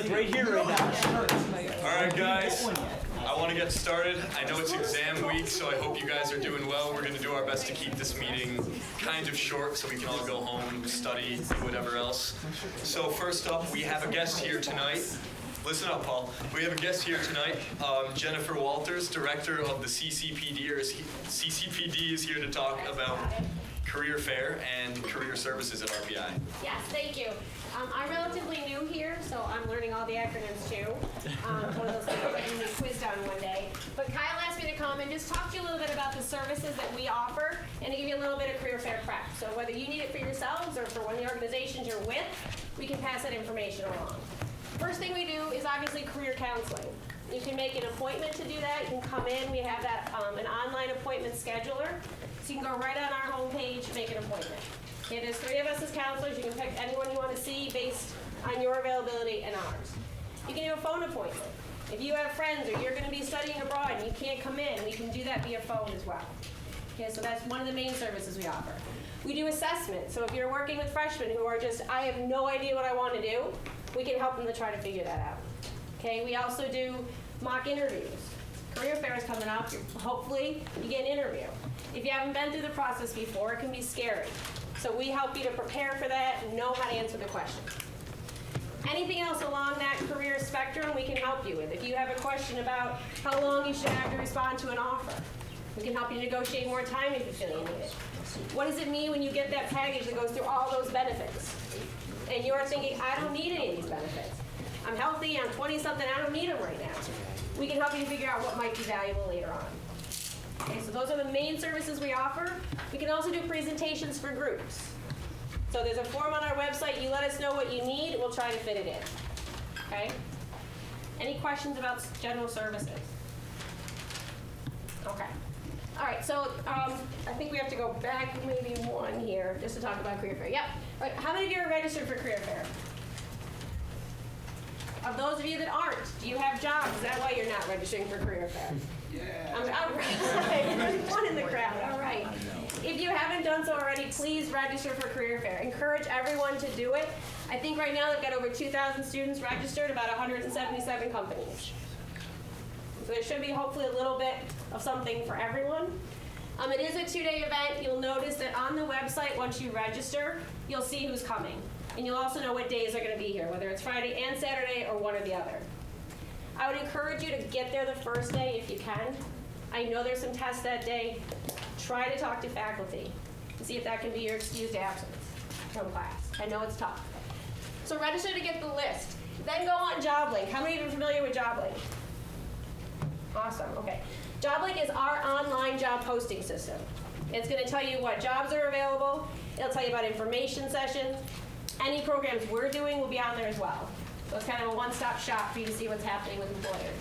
right here, right now. All right, guys. I want to get started. I know it's exam week, so I hope you guys are doing well. We're going to do our best to keep this meeting kind of short so we can all go home, study, do whatever else. So first up, we have a guest here tonight. Listen up, Paul. We have a guest here tonight. Jennifer Walters, director of the CCPD, CCPD is here to talk about career fair and career services at RPI. Yes, thank you. I'm relatively new here, so I'm learning all the acronyms too. One of those things that you get quizzed on one day. But Kyle asked me to come and just talk to you a little bit about the services that we offer and to give you a little bit of career fair prep. So whether you need it for yourselves or for one of the organizations you're with, we can pass that information along. First thing we do is obviously career counseling. You can make an appointment to do that. You can come in. We have that an online appointment scheduler. So you can go right on our homepage, make an appointment. Okay, there's 3 of us as counselors. You can pick anyone you want to see based on your availability and ours. You can do a phone appointment. If you have friends or you're going to be studying abroad and you can't come in, we can do that via phone as well. Okay, so that's one of the main services we offer. We do assessment. So if you're working with freshmen who are just, I have no idea what I want to do, we can help them to try to figure that out. Okay, we also do mock interviews. Career fair is coming up. Hopefully, you get an interview. If you haven't been through the process before, it can be scary. So we help you to prepare for that and know how to answer the questions. Anything else along that career spectrum, we can help you with. If you have a question about how long you should have to respond to an offer, we can help you negotiate more time if you feel you need it. What does it mean when you get that package that goes through all those benefits? And you're thinking, I don't need any of these benefits. I'm healthy, I'm 20-something, I don't need them right now. We can help you figure out what might be valuable later on. Okay, so those are the main services we offer. We can also do presentations for groups. So there's a form on our website. You let us know what you need, we'll try to fit it in. Okay? Any questions about general services? Okay. All right, so I think we have to go back maybe one here just to talk about career fair. Yep. All right, how many of you are registered for career fair? Of those of you that aren't, do you have jobs? Is that why you're not registering for career fair? Yeah. All right. There's one in the crowd. All right. If you haven't done so already, please register for career fair. Encourage everyone to do it. I think right now they've got over 2,000 students registered, about 177 companies. So there should be hopefully a little bit of something for everyone. It is a 2-day event. You'll notice that on the website, once you register, you'll see who's coming. And you'll also know what days are going to be here, whether it's Friday and Saturday or one or the other. I would encourage you to get there the first day if you can. I know there's some tests that day. Try to talk to faculty and see if that can be your excused absence from class. I know it's tough. So register to get the list. Then go on JobLink. How many of you are familiar with JobLink? Awesome, okay. JobLink is our online job posting system. It's going to tell you what jobs are available. It'll tell you about information sessions. Any programs we're doing will be on there as well. So it's kind of a one-stop shop for you to see what's happening with employers.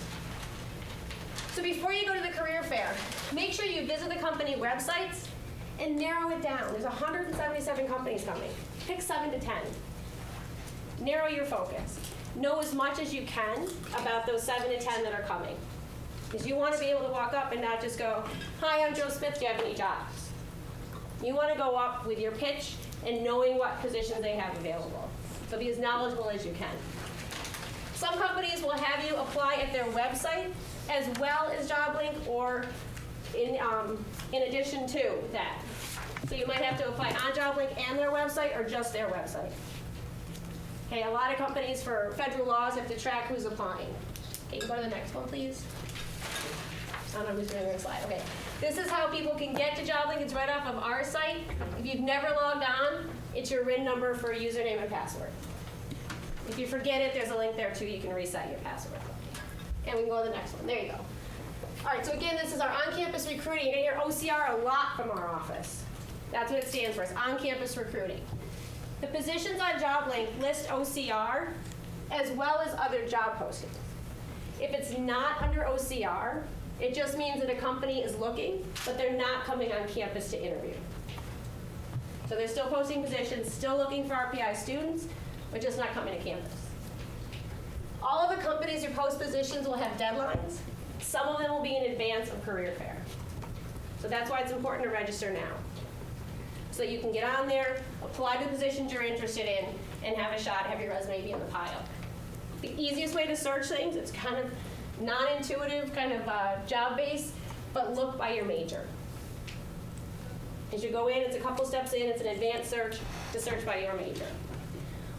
So before you go to the career fair, make sure you visit the company websites and narrow it down. There's 177 companies coming. Pick 7 to 10. Narrow your focus. Know as much as you can about those 7 to 10 that are coming. Because you want to be able to walk up and not just go, hi, I'm Joe Smith, do you have any jobs? You want to go up with your pitch and knowing what positions they have available. So be as knowledgeable as you can. Some companies will have you apply at their website as well as JobLink or in addition to that. So you might have to apply on JobLink and their website or just their website. Okay, a lot of companies for federal laws have to track who's applying. Okay, go to the next one, please. I don't know who's doing their slide. Okay. This is how people can get to JobLink. It's right off of our site. If you've never logged on, it's your RIN number for username and password. If you forget it, there's a link there too. You can reset your password. And we can go to the next one. There you go. All right, so again, this is our on-campus recruiting. You're going to hear OCR a lot from our office. That's what it stands for. It's on-campus recruiting. The positions on JobLink list OCR as well as other job postings. If it's not under OCR, it just means that a company is looking, but they're not coming on campus to interview. So they're still posting positions, still looking for RPI students, but just not coming to campus. All of the companies who post positions will have deadlines. Some of them will be in advance of career fair. So that's why it's important to register now. So that you can get on there, apply to the positions you're interested in, and have a shot, have your resume be in the pile. The easiest way to search things, it's kind of non-intuitive, kind of job-based, but look by your major. As you go in, it's a couple steps in, it's an advanced search to search by your major.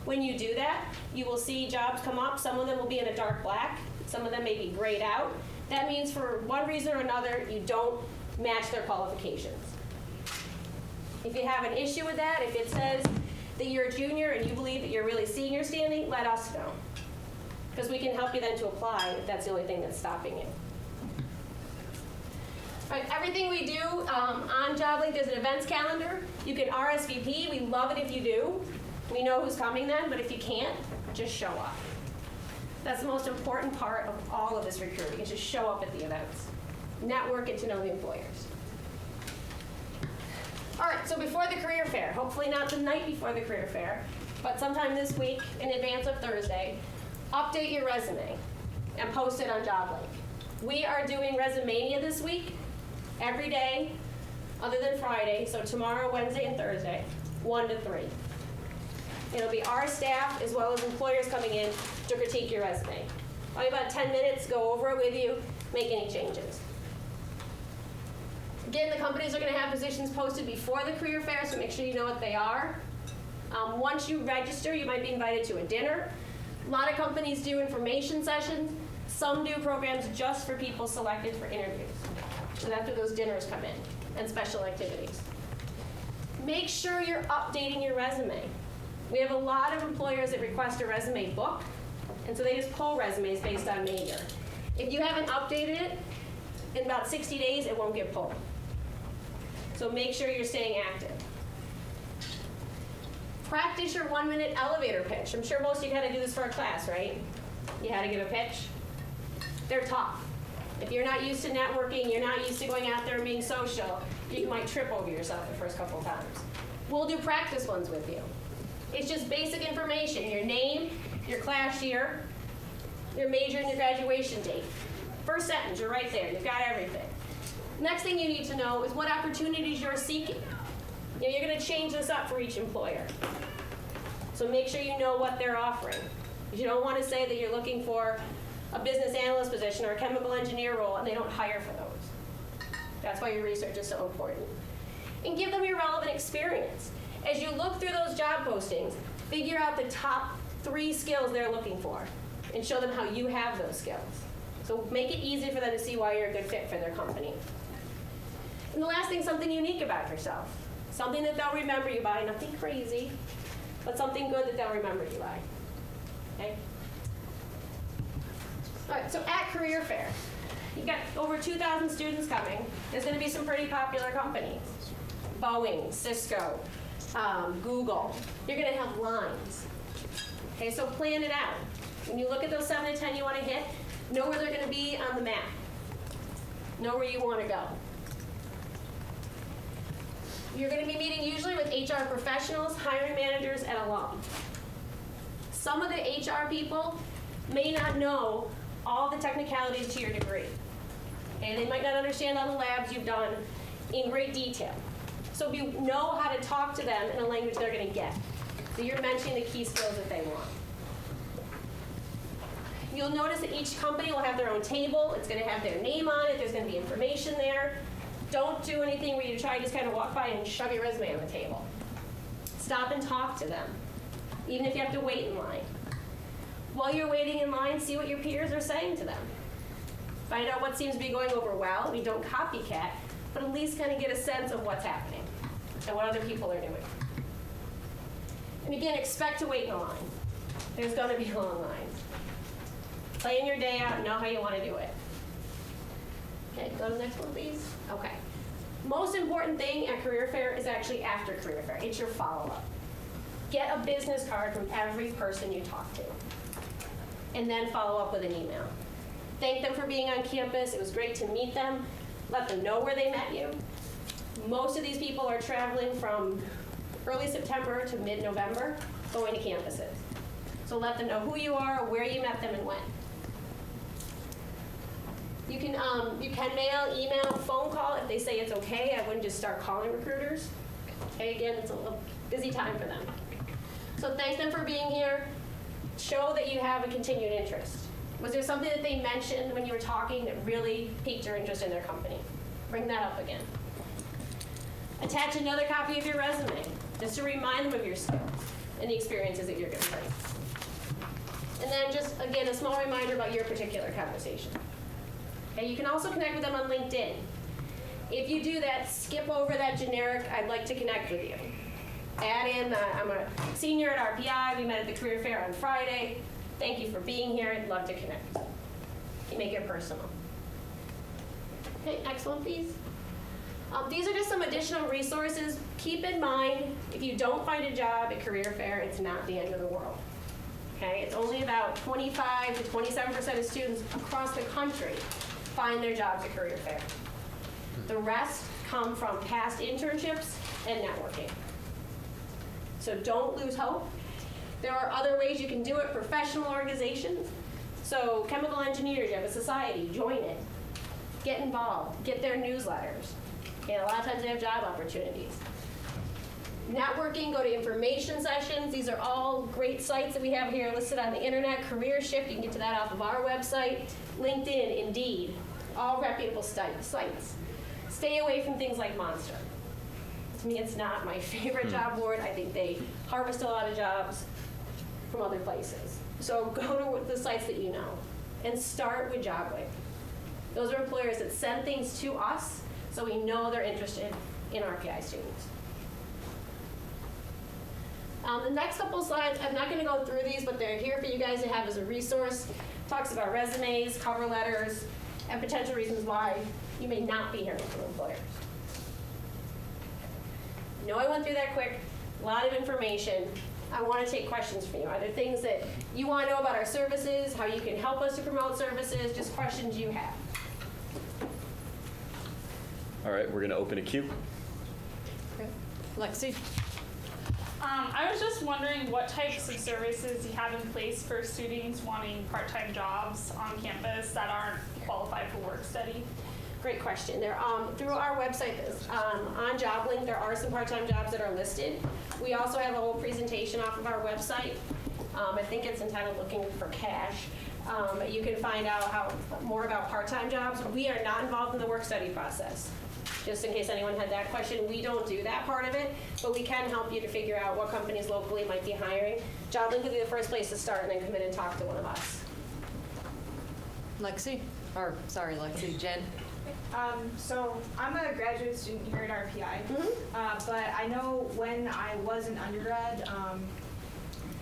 When you do that, you will see jobs come up. Some of them will be in a dark black, some of them may be grayed out. That means for one reason or another, you don't match their qualifications. If you have an issue with that, if it says that you're a junior and you believe that you're really senior standing, let us know. Because we can help you then to apply if that's the only thing that's stopping you. All right, everything we do on JobLink, there's an events calendar. You can RSVP. We love it if you do. We know who's coming then, but if you can't, just show up. That's the most important part of all of this recruiting, is just show up at the events. Network, get to know the employers. All right, so before the career fair, hopefully not the night before the career fair, but sometime this week in advance of Thursday, update your resume and post it on JobLink. We are doing Resumania this week, every day other than Friday, so tomorrow, Wednesday, and Thursday, 1 to 3. It'll be our staff as well as employers coming in to critique your resume. Only about 10 minutes, go over it with you, make any changes. Again, the companies are going to have positions posted before the career fair, so make sure you know what they are. Once you register, you might be invited to a dinner. A lot of companies do information sessions. Some do programs just for people selected for interviews. And after those dinners come in, and special activities. Make sure you're updating your resume. We have a lot of employers that request a resume book, and so they just pull resumes based on major. If you haven't updated it, in about 60 days, it won't get pulled. So make sure you're staying active. Practice your 1-minute elevator pitch. I'm sure most of you had to do this for a class, right? You had to give a pitch. They're tough. If you're not used to networking, you're not used to going out there and being social, you might trip over yourself the first couple of times. We'll do practice ones with you. It's just basic information, your name, your class year, your major and your graduation date. First sentence, you're right there, you've got everything. Next thing you need to know is what opportunities you're seeking. You know, you're going to change this up for each employer. So make sure you know what they're offering. You don't want to say that you're looking for a business analyst position or a chemical engineer role and they don't hire for those. That's why your research is so important. And give them your relevant experience. As you look through those job postings, figure out the top 3 skills they're looking for and show them how you have those skills. So make it easy for them to see why you're a good fit for their company. And the last thing, something unique about yourself. Something that they'll remember you by, nothing crazy, but something good that they'll remember you by. Okay? All right, so at Career Fair, you've got over 2,000 students coming. There's going to be some pretty popular companies. Boeing, Cisco, Google. You're going to have lines. Okay, so plan it out. When you look at those 7 to 10 you want to hit, know where they're going to be on the map. Know where you want to go. You're going to be meeting usually with HR professionals, hiring managers, and alum. Some of the HR people may not know all the technicalities to your degree. And they might not understand all the labs you've done in great detail. So you know how to talk to them in a language they're going to get. So you're mentioning the key skills that they want. You'll notice that each company will have their own table. It's going to have their name on it. There's going to be information there. Don't do anything where you try to just kind of walk by and shove your resume on the table. Stop and talk to them, even if you have to wait in line. While you're waiting in line, see what your peers are saying to them. Find out what seems to be going over well. We don't copycat, but at least kind of get a sense of what's happening and what other people are doing. And again, expect to wait in a line. There's going to be long lines. Plan your day out and know how you want to do it. Okay, go to the next one, please. Okay. Most important thing at Career Fair is actually after Career Fair. It's your follow-up. Get a business card from every person you talk to, and then follow up with an email. Thank them for being on campus. It was great to meet them. Let them know where they met you. Most of these people are traveling from early September to mid-November, going to campuses. So let them know who you are, where you met them, and when. You can mail, email, phone call if they say it's okay. I wouldn't just start calling recruiters. Okay, again, it's a little busy time for them. So thank them for being here. show that you have a continued interest. Was there something that they mentioned when you were talking that really piqued your interest in their company? Bring that up again. Attach another copy of your resume, just to remind them of your skills and the experiences that you're going to bring. And then just, again, a small reminder about your particular conversation. Okay, you can also connect with them on LinkedIn. If you do that, skip over that generic, I'd like to connect with you. Add in, I'm a senior at RPI, we met at the career fair on Friday. Thank you for being here, I'd love to connect. You make it personal. Okay, next one, please. These are just some additional resources. Keep in mind, if you don't find a job at career fair, it's not the end of the world. Okay, it's only about 25 to 27% of students across the country find their jobs at career fair. The rest come from past internships and networking. So don't lose hope. There are other ways you can do it, professional organizations. So chemical engineers, you have a society, join it. Get involved, get their newsletters. Okay, a lot of times they have job opportunities. Networking, go to information sessions. These are all great sites that we have here listed on the internet. Career Shift, you can get to that off of our website. LinkedIn, Indeed, all reputable sites. Stay away from things like Monster. To me, it's not my favorite job board. I think they harvest a lot of jobs from other places. So go to the sites that you know and start with JobLink. Those are employers that send things to us so we know they're interested in RPI students. The next couple slides, I'm not going to go through these, but they're here for you guys to have as a resource. Talks about resumes, cover letters, and potential reasons why you may not be hearing from employers. I know I went through that quick, a lot of information. I want to take questions from you. Are there things that you want to know about our services, how you can help us to promote services, just questions you have? All right, we're going to open a queue. Lexi? I was just wondering what types of services you have in place for students wanting part-time jobs on campus that aren't qualified for work study. Great question. There, through our website, on JobLink, there are some part-time jobs that are listed. We also have a whole presentation off of our website. I think it's entitled Looking for Cash. You can find out more about part-time jobs. We are not involved in the work study process. Just in case anyone had that question, we don't do that part of it, but we can help you to figure out what companies locally might be hiring. JobLink would be the first place to start, and then come in and talk to one of us. Lexi? Or, sorry, Lexi, Jen? So I'm a graduate student here at RPI, but I know when I was an undergrad,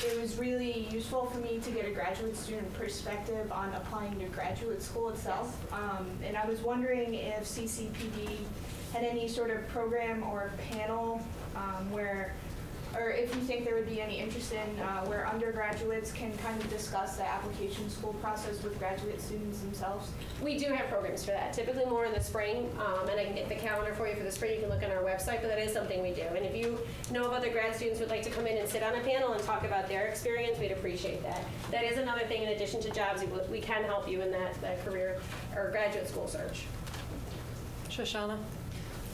it was really useful for me to get a graduate student perspective on applying to graduate school itself. And I was wondering if CCPD had any sort of program or panel or if you think there would be any interest in where undergraduates can kind of discuss the application school process with graduate students themselves. We do have programs for that, typically more in the spring, and I can get the calendar for you for the spring. You can look on our website, but that is something we do. And if you know of other grad students who would like to come in and sit on a panel and talk about their experience, we'd appreciate that. That is another thing in addition to jobs, we can help you in that career or graduate school search. Shoshana?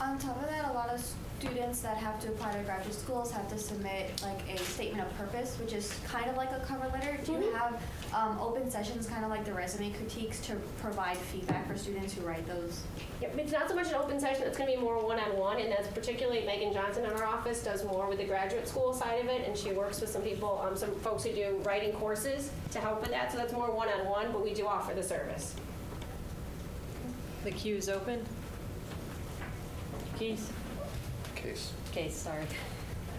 On top of that, a lot of students that have to apply to graduate schools have to submit like a statement of purpose, which is kind of like a cover letter. Do you have open sessions, kind of like the resume critiques, to provide feedback for students who write those? Yep, it's not so much an open session, it's going to be more one-on-one, and that's particularly Megan Johnson in our office does more with the graduate school side of it, and she works with some people, some folks who do writing courses to help with that, so that's more one-on-one, but we do offer the service. The queue's open. Keith? Case, sorry.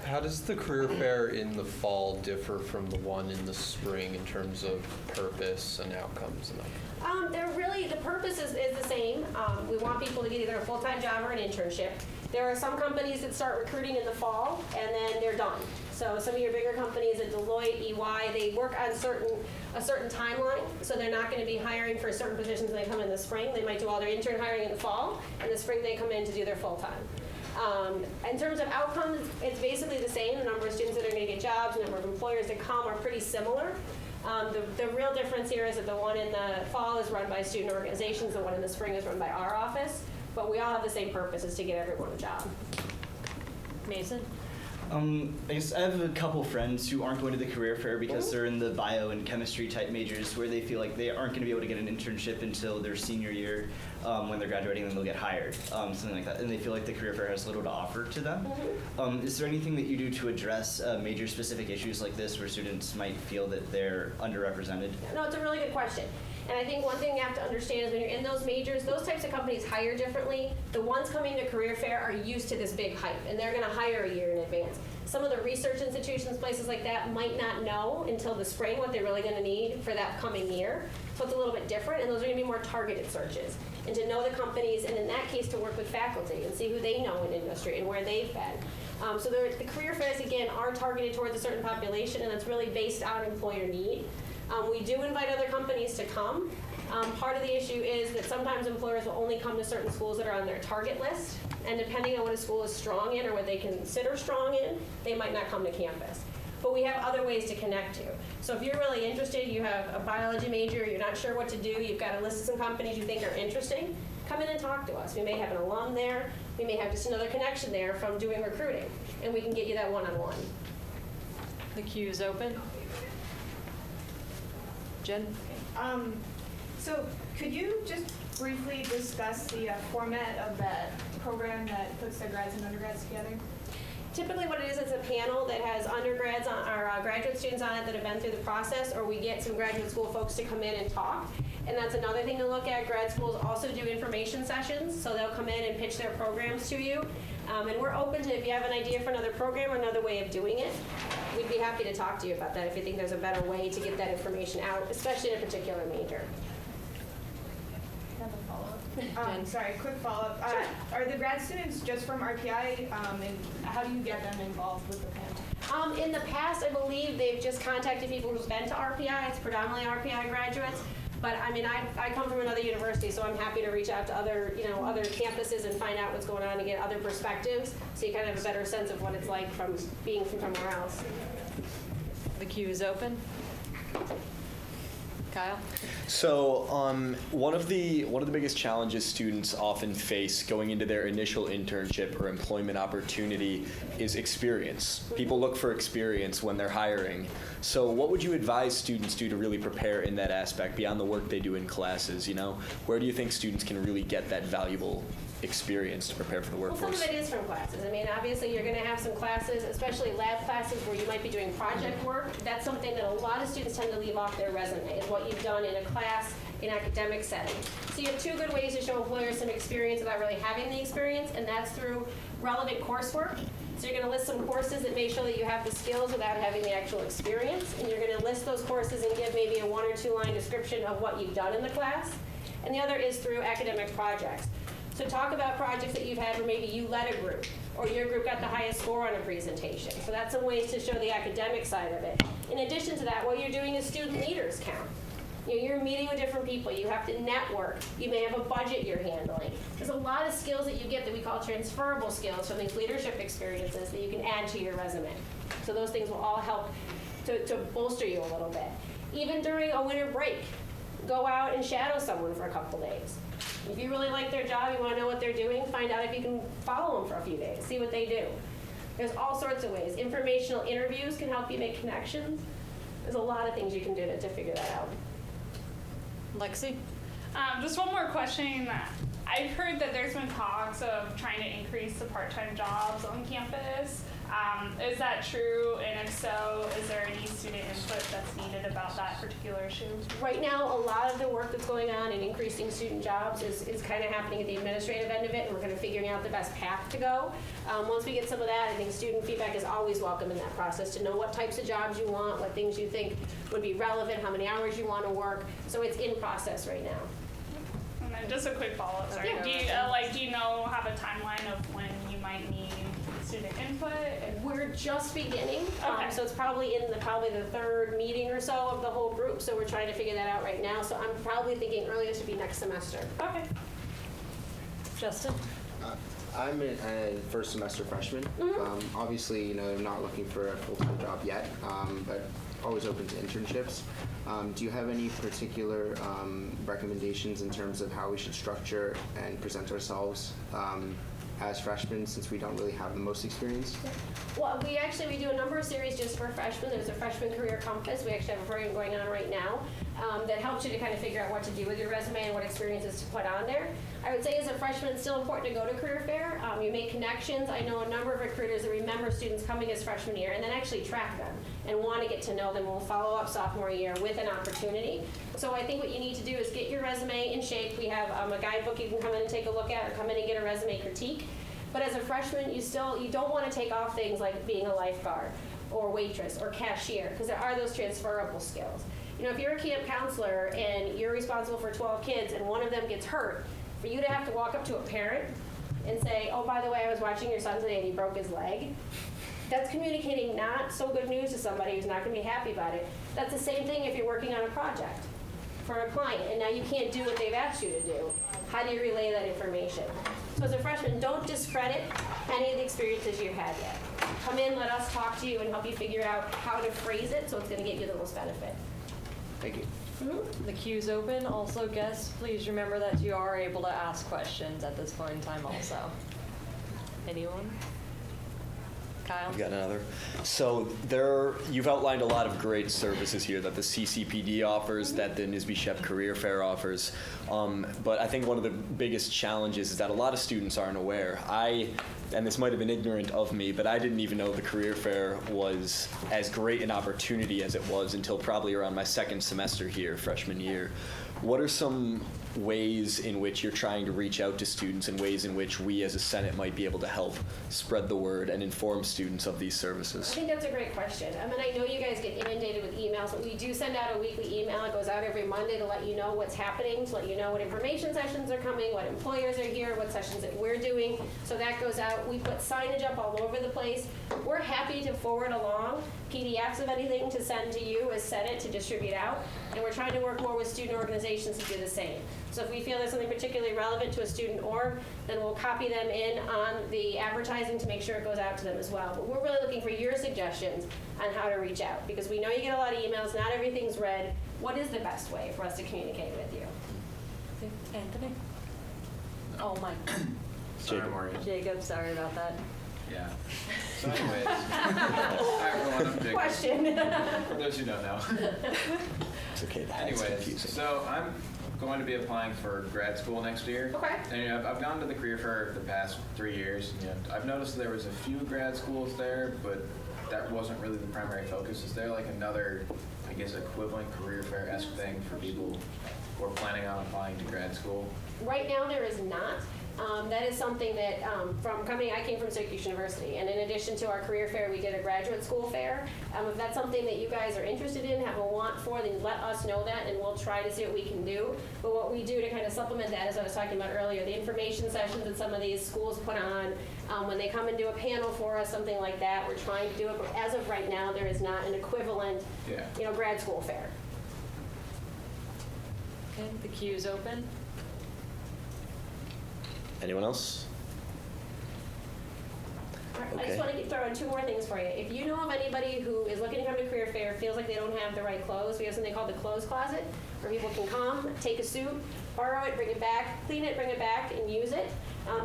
How does the career fair in the fall differ from the one in the spring in terms of purpose and outcomes and all? The purpose is the same. We want people to get either a full-time job or an internship. There are some companies that start recruiting in the fall and then they're done. So some of your bigger companies at Deloitte, EY, they work on a certain timeline, so they're not going to be hiring for certain positions when they come in the spring. They might do all their intern hiring in the fall, and the spring they come in to do their full-time. In terms of outcomes, it's basically the same. The number of students that are going to get jobs, the number of employers that come are pretty similar. The real difference here is that the one in the fall is run by student organizations, the one in the spring is run by our office, but we all have the same purpose, is to get everyone a job. Mason? I guess I have a couple friends who aren't going to the career fair because they're in the bio and chemistry type majors where they feel like they aren't going to be able to get an internship until their senior year when they're graduating, and then they'll get hired, something like that. And they feel like the career fair has little to offer to them. Is there anything that you do to address major specific issues like this where students might feel that they're underrepresented? No, it's a really good question. And I think one thing you have to understand is when you're in those majors, those types of companies hire differently. The ones coming to career fair are used to this big hype, and they're going to hire a year in advance. Some of the research institutions, places like that, might not know until the spring what they're really going to need for that coming year. So it's a little bit different, and those are going to be more targeted searches. And to know the companies, and in that case, to work with faculty and see who they know in industry and where they've been. So the career fairs, again, are targeted towards a certain population, and it's really based on employer need. We do invite other companies to come. Part of the issue is that sometimes employers will only come to certain schools that are on their target list, and depending on what a school is strong in or what they consider strong in, they might not come to campus. But we have other ways to connect to. So if you're really interested, you have a biology major, you're not sure what to do, you've got a list of some companies you think are interesting, come in and talk to us. We may have an alum there, we may have just another connection there from doing recruiting, and we can get you that one-on-one. The queue is open. Jen? So could you just briefly discuss the format of that program that puts the grads and undergrads together? Typically what it is, it's a panel that has undergrads on, or graduate students on it that have been through the process, or we get some graduate school folks to come in and talk. And that's another thing to look at. Grad schools also do information sessions, so they'll come in and pitch their programs to you. And we're open to, if you have an idea for another program or another way of doing it, we'd be happy to talk to you about that if you think there's a better way to get that information out, especially in a particular major. Sorry, quick follow-up. Sure. Are the grad students just from RPI, and how do you get them involved with the panel? In the past, I believe they've just contacted people who've been to RPI. It's predominantly RPI graduates. But I mean, I come from another university, so I'm happy to reach out to other campuses and find out what's going on and get other perspectives, so you kind of have a better sense of what it's like from being from somewhere else. The queue is open. Kyle? So one of the biggest challenges students often face going into their initial internship or employment opportunity is experience. People look for experience when they're hiring. So what would you advise students do to really prepare in that aspect beyond the work they do in classes? Where do you think students can really get that valuable experience to prepare for the workforce? Well, some of it is from classes. I mean, obviously you're going to have some classes, especially lab classes, where you might be doing project work. That's something that a lot of students tend to leave off their resume, is what you've done in a class in academic setting. So you have two good ways to show employers some experience without really having the experience, and that's through relevant coursework. So you're going to list some courses that may show that you have the skills without having the actual experience, and you're going to list those courses and give maybe a 1 or 2 line description of what you've done in the class. And the other is through academic projects. So talk about projects that you've had where maybe you led a group, or your group got the highest score on a presentation. So that's some ways to show the academic side of it. In addition to that, what you're doing is student leaders count. You're meeting with different people. You have to network. You may have a budget you're handling. There's a lot of skills that you get that we call transferable skills from these leadership experiences that you can add to your resume. So those things will all help to bolster you a little bit. Even during a winter break, go out and shadow someone for a couple days. If you really like their job, you want to know what they're doing, find out if you can follow them for a few days, see what they do. There's all sorts of ways. Informational interviews can help you make connections. There's a lot of things you can do to figure that out. Lexi? Just one more question. I've heard that there's been talks of trying to increase the part-time jobs on campus. Is that true? And if so, is there any student input that's needed about that particular issue? Right now, a lot of the work that's going on in increasing student jobs is kind of happening at the administrative end of it, and we're kind of figuring out the best path to go. Once we get some of that, I think student feedback is always welcome in that process, to know what types of jobs you want, what things you think would be relevant, how many hours you want to work. So it's in process right now. And then just a quick follow-up, sorry. Yeah. Do you have a timeline of when you might need student input? We're just beginning, Okay. so it's probably in the third meeting or so of the whole group, so we're trying to figure that out right now. So I'm probably thinking earliest would be next semester. Okay. Justin? I'm a first semester freshman. Obviously, I'm not looking for a full-time job yet, but always open to internships. Do you have any particular recommendations in terms of how we should structure and present ourselves as freshmen since we don't really have the most experience? Well, we do a number of series just for freshmen. There's a freshman career compass. We actually have a program going on right now that helps you to kind of figure out what to do with your resume and what experiences to put on there. I would say as a freshman, it's still important to go to career fair. You make connections. I know a number of recruiters that remember students coming as freshman year and then actually track them and want to get to know them. We'll follow up sophomore year with an opportunity. So I think what you need to do is get your resume in shape. We have a guidebook you can come in and take a look at, or come in and get a resume critique. But as a freshman, you don't want to take off things like being a lifeguard or waitress or cashier, because there are those transferable skills. You know, if you're a camp counselor and you're responsible for 12 kids and one of them gets hurt, for you to have to walk up to a parent and say, oh, by the way, I was watching your son today and he broke his leg, that's communicating not so good news to somebody who's not going to be happy about it. That's the same thing if you're working on a project for a client and now you can't do what they've asked you to do. How do you relay that information? So as a freshman, don't discredit any of the experiences you've had yet. Come in, let us talk to you and help you figure out how to phrase it so it's going to get you the most benefit. Thank you. The queue's open. Also, guests, please remember that you are able to ask questions at this point in time also. Anyone? Kyle? I've got another. So you've outlined a lot of great services here that the CCPD offers, that the NSBE Shep Career Fair offers. But I think one of the biggest challenges is that a lot of students aren't aware. And this might have been ignorant of me, but I didn't even know the career fair was as great an opportunity as it was until probably around my second semester here, freshman year. What are some ways in which you're trying to reach out to students and ways in which we as a Senate might be able to help spread the word and inform students of these services? I think that's a great question. I mean, I know you guys get inundated with emails, but we do send out a weekly email. It goes out every Monday to let you know what's happening, to let you know what information sessions are coming, what employers are here, what sessions that we're doing. So that goes out. We put signage up all over the place. We're happy to forward along PDFs of anything to send to you as Senate to distribute out. And we're trying to work more with student organizations to do the same. So if we feel there's something particularly relevant to a student org, then we'll copy them in on the advertising to make sure it goes out to them as well. But we're really looking for your suggestions on how to reach out, because we know you get a lot of emails, not everything's read. What is the best way for us to communicate with you? Anthony? Oh, Mike. Sorry, Morgan. Jacob, sorry about that. Yeah. So anyways, hi everyone, I'm Jacob. Question. For those who don't know. It's okay, that's Anyways, confusing. so I'm going to be applying for grad school next year. Okay. And you know, I've gone to the career fair the past 3 years, and I've noticed there was a few grad schools there, but that wasn't really the primary focus. Is there like another, I guess, equivalent career fair-esque thing for people who are planning on applying to grad school? Right now, there is not. That is something that, I came from Syracuse University, and in addition to our career fair, we did a graduate school fair. If that's something that you guys are interested in, have a want for, then let us know that, and we'll try to see what we can do. But what we do to kind of supplement that, as I was talking about earlier, the information sessions that some of these schools put on, when they come and do a panel for us, something like that, we're trying to do it. But as of right now, there is not an equivalent, grad school fair. Okay, the queue's open. Anyone else? I just want to throw in two more things for you. If you know of anybody who is looking to come to career fair, feels like they don't have the right clothes, we have something called the clothes closet, where people can come, take a suit, borrow it, bring it back, clean it, bring it back, and use it.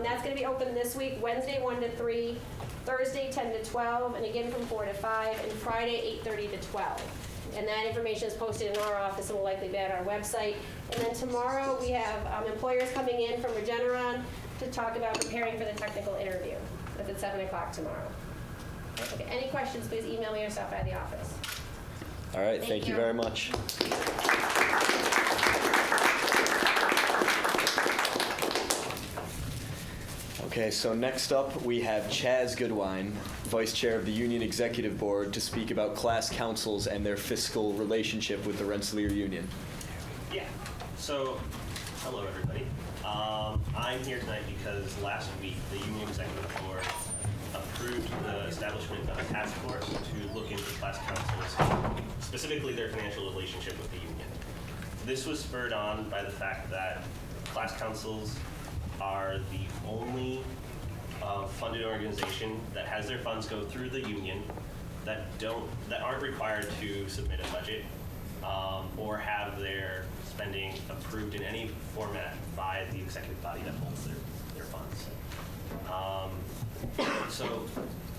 That's going to be open this week, Wednesday 1 to 3, Thursday 10 to 12, and again from 4 to 5, and Friday 8:30 to 12. And that information is posted in our office and will likely be on our website. And then tomorrow we have employers coming in from Regeneron to talk about preparing for the technical interview. That's at 7 o'clock tomorrow. Okay, any questions, please email me or stop by the office. All right, thank you very much. Okay, so next up we have Chaz Goodwine, Vice Chair of the Union Executive Board, to speak about class councils and their fiscal relationship with the Rensselaer Union. Yeah, so hello everybody. I'm here tonight because last week the Union Executive Board approved the establishment of a task force to look into class councils, specifically their financial relationship with the union. This was spurred on by the fact that class councils are the only funded organization that has their funds go through the union that aren't required to submit a budget or have their spending approved in any format by the executive body that holds their funds. So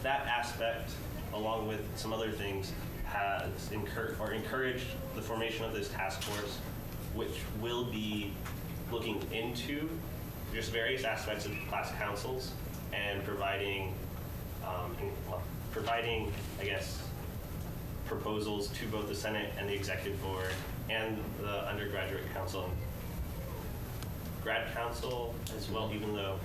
that aspect, along with some other things, has encouraged the formation of this task force, which will be looking into just various aspects of class councils and providing, I guess, proposals to both the Senate and the Executive Board and the undergraduate council and grad council as well, even though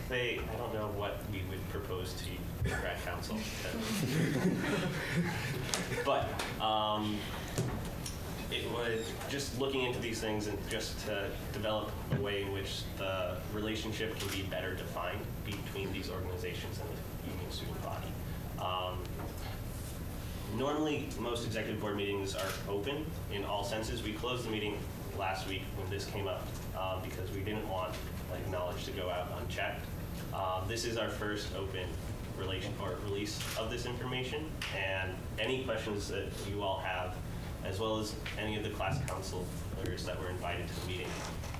I don't know what we would propose to grad council. But it would, just looking into these things and just to develop a way in which the relationship can be better defined between these organizations and the union student body. Normally, most executive board meetings are open in all senses. We closed the meeting last week when this came up because we didn't want knowledge to go out unchecked. This is our first open release of this information, and any questions that you all have, as well as any of the class counselors that were invited to the meeting,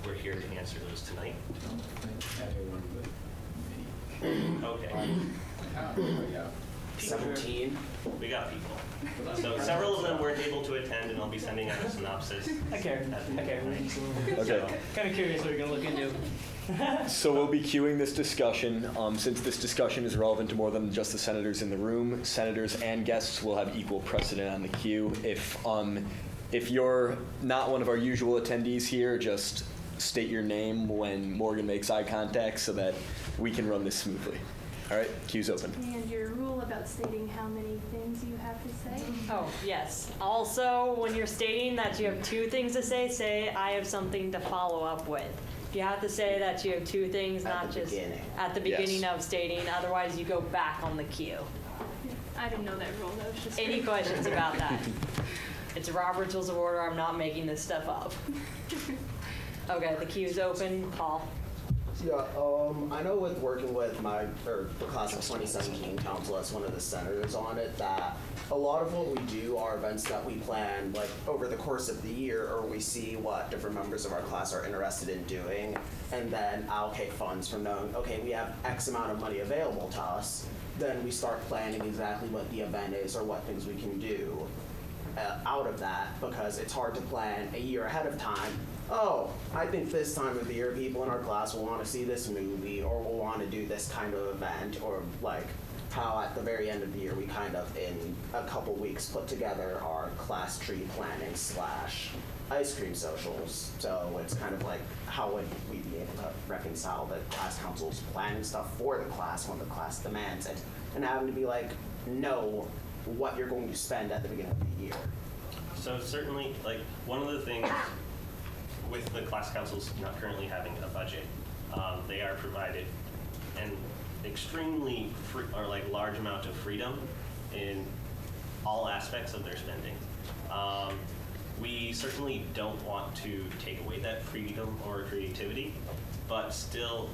we're here to answer those tonight. Okay. 17. We got people. So several of them weren't able to attend, and I'll be sending out a synopsis. I care. Okay. Kind of curious what you're going to look into. So we'll be queuing this discussion. Since this discussion is relevant to more than just the senators in the room, senators and guests will have equal precedent on the queue. If you're not one of our usual attendees here, just state your name when Morgan makes eye contact so that we can run this smoothly. All right, queue's open. And your rule about stating how many things you have to say? Oh, yes. Also, when you're stating that you have 2 things to say I have something to follow up with. You have to say that you have 2 things, not just at the beginning of stating, otherwise you go back on the queue. I didn't know that rule, that was just... Any questions about that? It's Robert's Rules of Order, I'm not making this stuff up. Okay, the queue's open. Paul. Yeah, I know with working with the class of 2017 council as one of the senators on it, that a lot of what we do are events that we plan over the course of the year, or we see what different members of our class are interested in doing, and then allocate funds from knowing, okay, we have X amount of money available to us, then we start planning exactly what the event is or what things we can do out of that, because it's hard to plan a year ahead of time. Oh, I think this time of the year people in our class will want to see this movie, or will want to do this kind of event, or how at the very end of the year we kind of in a couple weeks put together our class tree planning / ice cream socials. So it's kind of how would we be able to reconcile the class council's planning stuff for the class when the class demands it, and having to be know what you're going to spend at the beginning of the year. So certainly, one of the things with the class councils not currently having a budget, they are provided an extremely large amount of freedom in all aspects of their spending. We certainly don't want to take away that freedom or creativity, but still,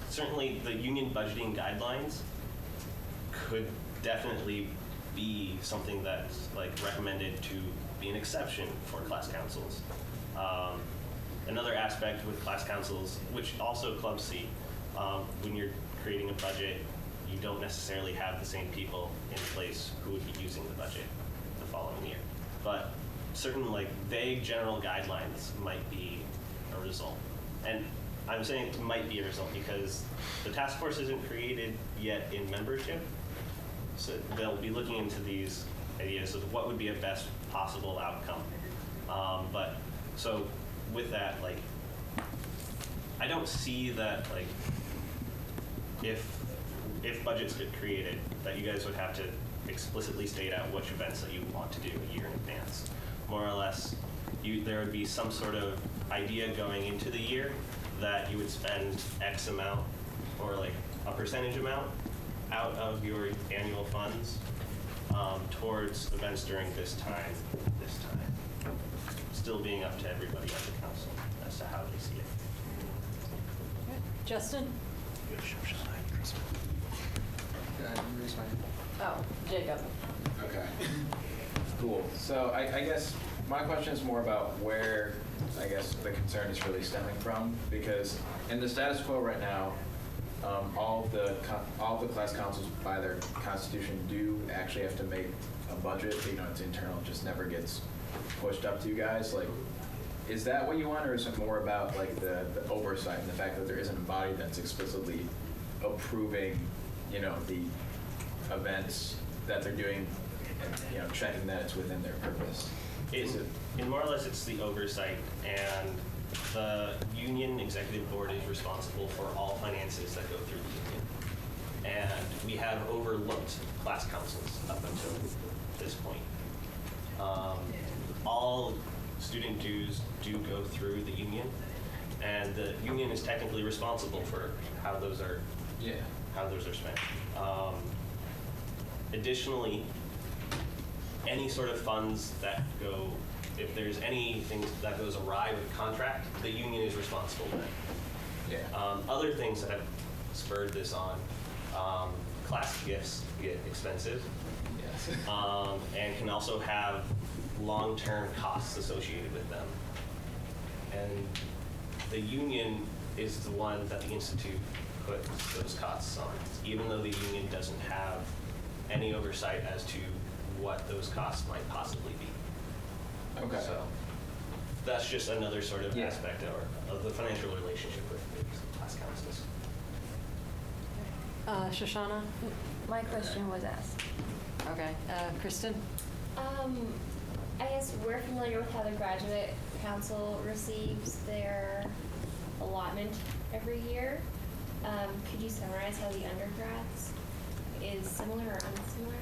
certainly the union budgeting guidelines could definitely be something that's recommended to be an exception for class councils. Another aspect with class councils, which also clubs see, when you're creating a budget, you don't necessarily have the same people in place who would be using the budget the following year. But certain vague general guidelines might be a result. And I'm saying it might be a result because the task force isn't created yet in membership. So they'll be looking into these ideas of what would be a best possible outcome. But so with that, I don't see that if budgets get created, that you guys would have to explicitly state out which events that you want to do a year in advance. More or less, there would be some sort of idea going into the year that you would spend X amount or a percentage amount out of your annual funds towards events during this time. Still being up to everybody at the council as to how they see it. Justin? Raise my hand. Oh, Jacob. Okay. Cool. So I guess my question is more about where, I guess, the concern is really stemming from, because in the status quo right now, all of the class councils by their constitution do actually have to make a budget. You know, it's internal, it just never gets pushed up to you guys. Like, is that what you want, or is it more about like the oversight and the fact that there isn't a body that's explicitly approving, you know, the events that they're doing, and, you know, checking that it's within their purpose? In more or less, it's the oversight, and the union executive board is responsible for all finances that go through the union. And we have overlooked class councils up until this point. All student dues do go through the union, and the union is technically responsible for how those are spent. Additionally, any sort of funds that go, if there's anything that goes awry with the contract, the union is responsible then. Yeah. Other things that have spurred this on, class gifts get expensive. Yes. And can also have long-term costs associated with them. And the union is the one that the Institute puts those costs on, even though the union doesn't have any oversight as to what those costs might possibly be. Okay. So that's just another sort of aspect of the financial relationship with class councils. Shoshana? My question was asked. Okay. Kristen? I guess we're familiar with how the graduate council receives their allotment every year. Could you summarize how the undergrads is similar or unsimilar?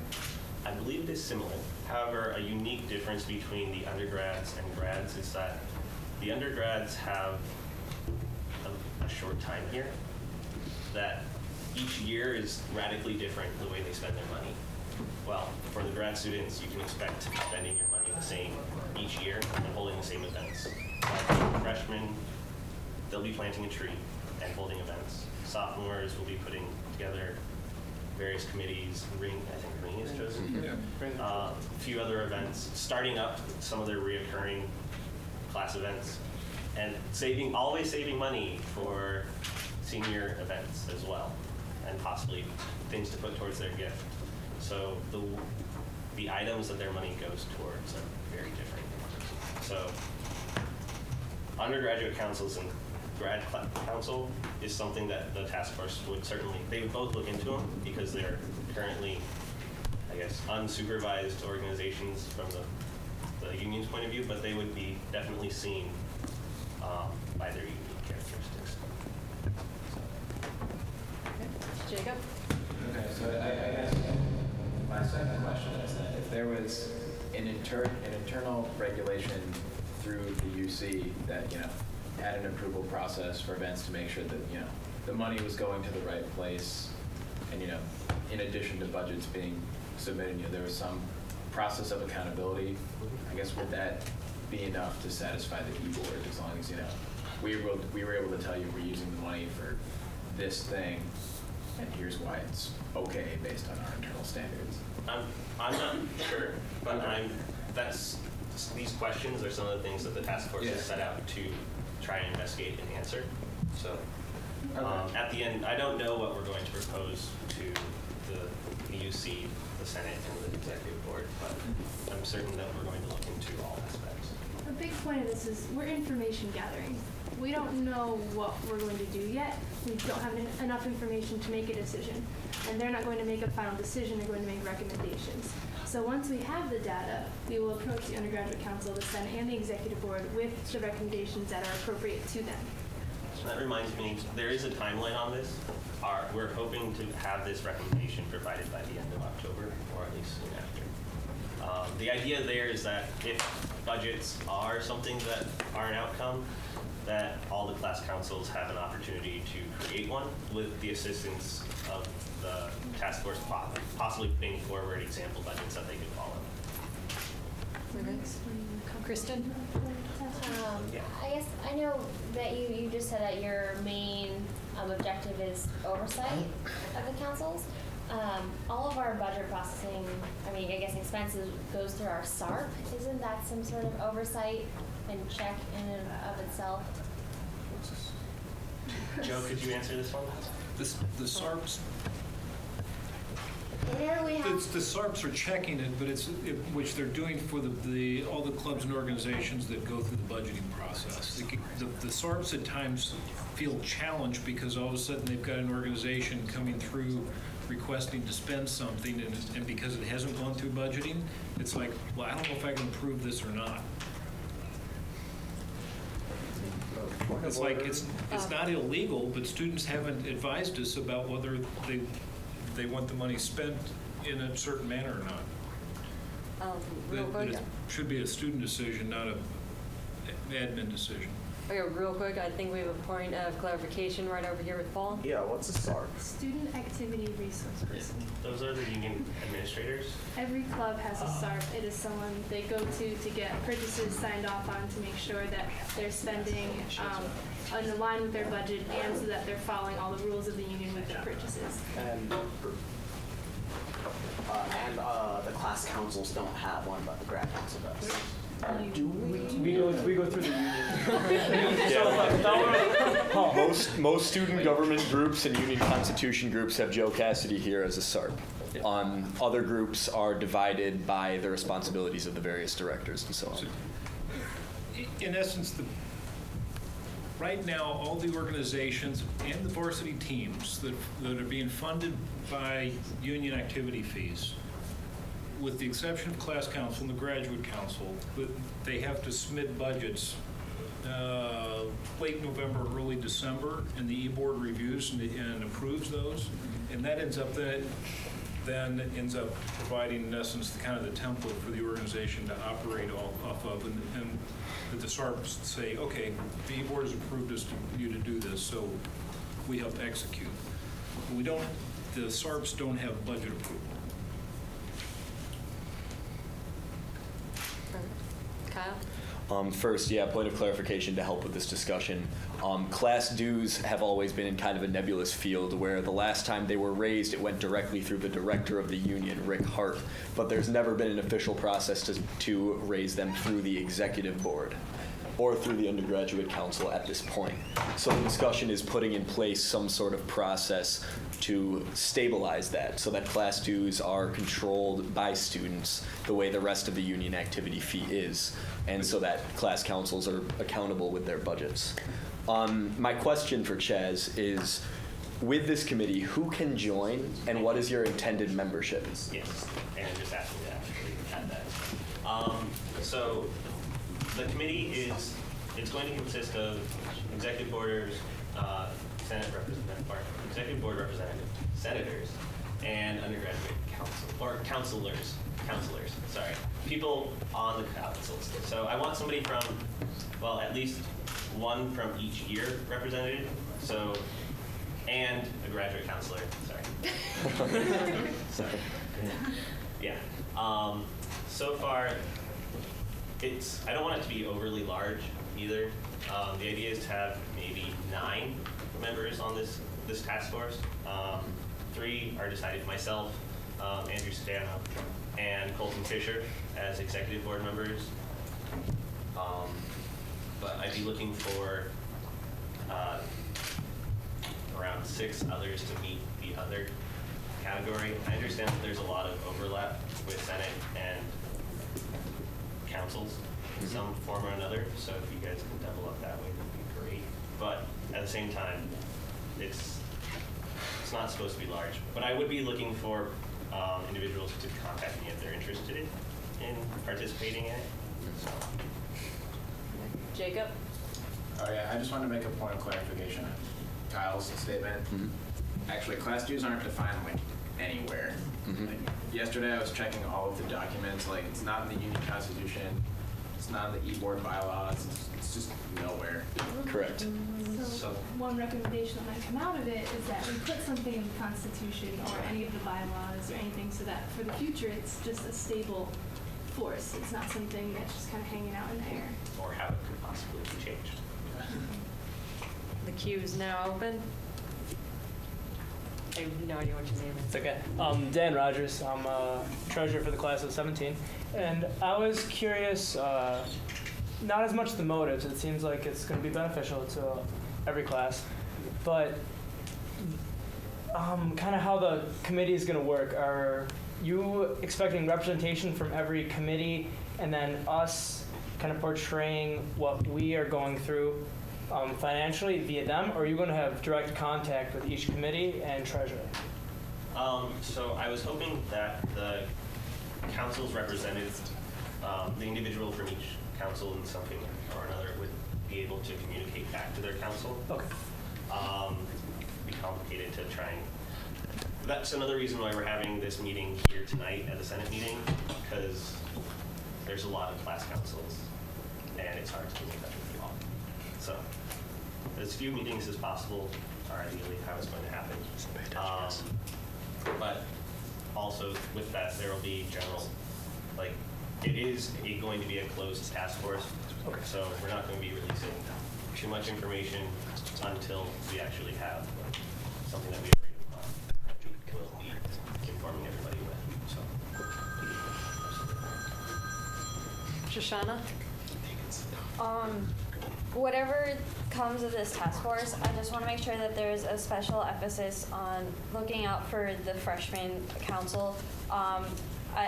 I believe it is similar. However, a unique difference between the undergrads and grads is that the undergrads have a short time here, that each year is radically different the way they spend their money. Well, for the grad students, you can expect to be spending your money the same each year and holding the same events. Freshmen, they'll be planting a tree and holding events. Sophomores will be putting together various committees, I think Ring is chosen. A few other events, starting up some of their reoccurring class events, and always saving money for senior events as well, and possibly things to put towards their gift. So the items that their money goes towards are very different. So undergraduate councils and grad council is something that the task force would they would both look into them, because they're currently, I guess, unsupervised organizations from the union's point of view, but they would be definitely seen by their unique characteristics. Jacob? Okay, so I guess my second question is that if there was an internal regulation through the UC that, you know, had an approval process for events to make sure that, you know, the money was going to the right place, and, you know, in addition to budgets being submitted, you know, there was some process of accountability, I guess, would that be enough to satisfy the e-board, as long as, you know, we were able to tell you we're using the money for this thing, and here's why it's okay based on our internal standards? I'm not sure, but these questions are some of the things that the task force has set out to try and investigate and answer. So at the end, I don't know what we're going to propose to the UC, the Senate, and the executive board, but I'm certain that we're going to look into all aspects. A big point of this is we're information gathering. We don't know what we're going to do yet. We don't have enough information to make a decision. And they're not going to make a final decision, they're going to make recommendations. So once we have the data, we will approach the undergraduate council, the Senate, and the executive board with the recommendations that are appropriate to them. So that reminds me, there is a timeline on this. We're hoping to have this recommendation provided by the end of October, or at least soon after. The idea there is that if budgets are something that are an outcome, that all the class councils have an opportunity to create one with the assistance of the task force, possibly putting forward example budgets that they could follow. Kristen? I guess I know that you just said that your main objective is oversight of the councils. all of our budget processing, I guess expenses goes through our SARP. Isn't that some sort of oversight and check in and of itself? Joe, could you answer this one? The SARPs, Where we have the SARPs are checking it, but which they're doing for all the clubs and organizations that go through the budgeting process. The SARPs at times feel challenged because all of a sudden they've got an organization coming through requesting to spend something, and because it hasn't gone through budgeting, it's like, well, I don't know if I can approve this or not. It's like, it's not illegal, but students haven't advised us about whether they want the money spent in a certain manner or not. Real quick. It should be a student decision, not an admin decision. Okay, real quick, I think we have a point of clarification right over here with Paul. Yeah, what's a SARP? Student activity resource person. Those are the union administrators. Every club has a SARP. It is someone they go to get purchases signed off on to make sure that they're spending in line with their budget and so that they're following all the rules of the union with their purchases. And the class councils don't have one, but the grad council does. Do we go through the union? Most student government groups and union constitution groups have Joe Cassidy here as a SARP. Other groups are divided by the responsibilities of the various directors and so on. So, in essence, right now, all the organizations and the varsity teams that are being funded by union activity fees, with the exception of class council and the graduate council, they have to submit budgets late November, early December, and the e-board reviews and approves those, and that ends up providing, in essence, the template for the organization to operate off of, and the SARPs say, okay, the e-board has approved you to do this, so we help execute. The SARPs don't have budget approval. Kyle? First, point of clarification to help with this discussion. Class dues have always been in kind of a nebulous field where the last time they were raised, it went directly through the director of the union, Rick Hart, but there's never been an official process to raise them through the executive board or through the undergraduate council at this point. So the discussion is putting in place some sort of process to stabilize that so that class dues are controlled by students the way the rest of the union activity fee is, and so that class councils are accountable with their budgets. My question for Chaz is, with this committee, who can join and what is your intended membership? Yes, and just asking to actually add that. So the committee it's going to consist of executive boarders, Senate representative, or executive board representative, senators, and undergraduate counselors, sorry, people on the councils. So I want somebody from, well, at least one from each year represented, so, and a graduate counselor, sorry. Yeah. So far, I don't want it to be overly large either. The idea is to have maybe 9 members on this task force. 3 are decided myself, Andrew Stano, and Colton Fisher as executive board members. But I'd be looking for around 6 others to meet the other category. I understand that there's a lot of overlap with Senate and councils in some form or another, so if you guys can double up that way, that'd be great. But at the same time, it's not supposed to be large. But I would be looking for individuals to contact me if they're interested in participating in it. So. Jacob? Oh yeah, I just wanted to make a point of clarification on Kyle's statement. Actually, class dues aren't defined anywhere. Like, yesterday I was checking all of the documents, it's not in the union constitution, it's not in the e-board bylaws, it's just nowhere. Correct. So one recommendation that might come out of it is that we put something in the Constitution or any of the bylaws or anything so that for the future it's just a stable force. It's not something that's just kind of hanging out in the air. Or how it could possibly be changed. The queue is now open. I have no idea what your name is. It's okay. Dan Rogers. I'm treasurer for the class of 17. And I was curious, not as much the motives. It seems like it's going to be beneficial to every class. But kind of how the committee is going to work. Are you expecting representation from every committee and then us kind of portraying what we are going through financially via them, or are you going to have direct contact with each committee and treasurer? So I was hoping that the council's representatives, the individual from each council in something or another, would be able to communicate back to their council. Okay. Be complicated to try and. That's another reason why we're having this meeting here tonight at the Senate meeting, because there's a lot of class councils, and it's hard to keep in touch with you all. So, as few meetings as possible are ideally how it's going to happen. But also with that, there will be general, like, it is going to be a closed task force. Okay. So we're not going to be releasing too much information until we actually have something that we agree upon. We'll be informing everybody with. So. Shoshana? Whatever comes of this task force, I just want to make sure that there's a special emphasis on looking out for the freshman council.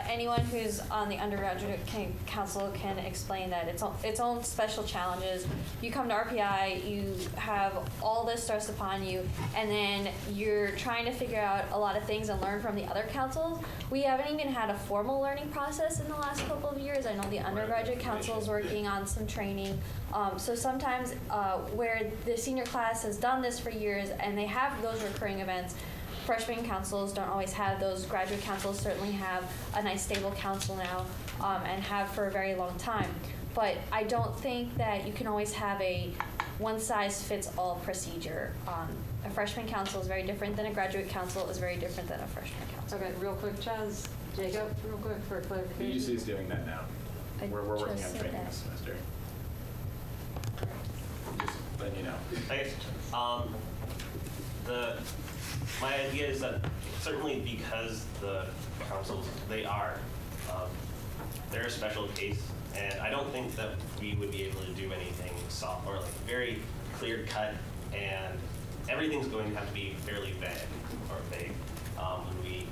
Anyone who's on the undergraduate council can explain that its own special challenges. You come to RPI, you have all this stress upon you, and then you're trying to figure out a lot of things and learn from the other councils. We haven't even had a formal learning process in the last couple of years. I know the undergraduate council is working on some training. So sometimes where the senior class has done this for years and they have those recurring events, freshman councils don't always have those. Graduate councils certainly have a nice stable council now and have for a very long time. But I don't think that you can always have a one-size-fits-all procedure. A freshman council is very different than a graduate council is very different than a freshman council. Okay, real quick, Chaz. Jacob, real quick for clarification. BGC is doing that now. We're working on just said training that. this semester. Just letting you know. I guess my idea is that certainly because the councils, they're a special case, and I don't think that we would be able to do anything soft or like very clear cut, and everything's going to have to be fairly vague when we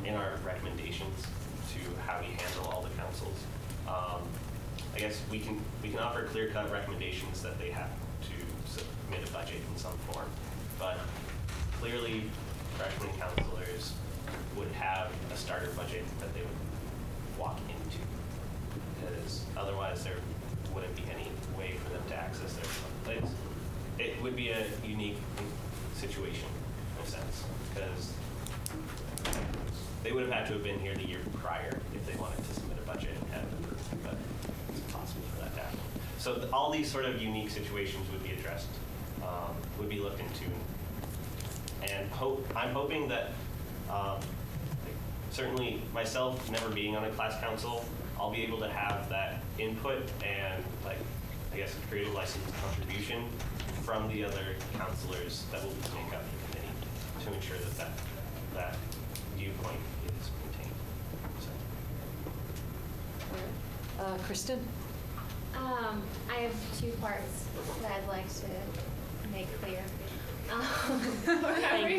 in our recommendations to how we handle all the councils. I guess we can offer clear cut recommendations that they have to submit a budget in some form, but clearly freshman counselors would have a starter budget that they would walk into, because otherwise there wouldn't be any way for them to access their funds. It would be a unique situation in a sense, because they would have had to have been here the year prior if they wanted to submit a budget and have it approved, but it's impossible for that to happen. So all these sort of unique situations would be addressed, would be looked into. And I'm hoping that, certainly myself never being on a class council, I'll be able to have that input and I guess creative license contribution from the other counselors that will make up the committee to ensure that viewpoint is maintained. So. Kristen? I have two parts that I'd like to make clear. Thank you.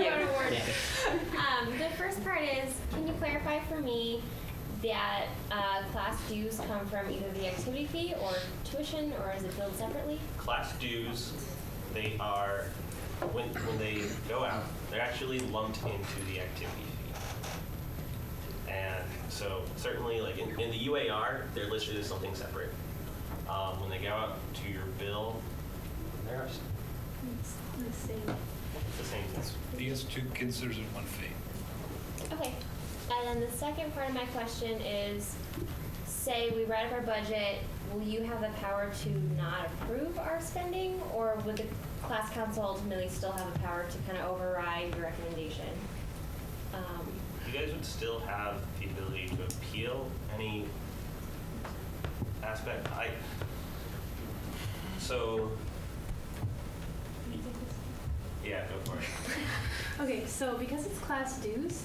The first part is, can you clarify for me that class dues come from either the activity fee or tuition, or is it billed separately? Class dues, they are, when they go out, they're actually lumped into the activity fee. And so certainly like in the UAR, they're listed as something separate. When they go out to your bill, there are It's the same. the same thing. The institute considers it one fee. Okay. And then the second part of my question is, say we write up our budget, will you have the power to not approve our spending, or would the class council ultimately still have the power to kind of override your recommendation? You guys would still have the ability to appeal any aspect. So, yeah, go for it. Okay, so because it's class dues,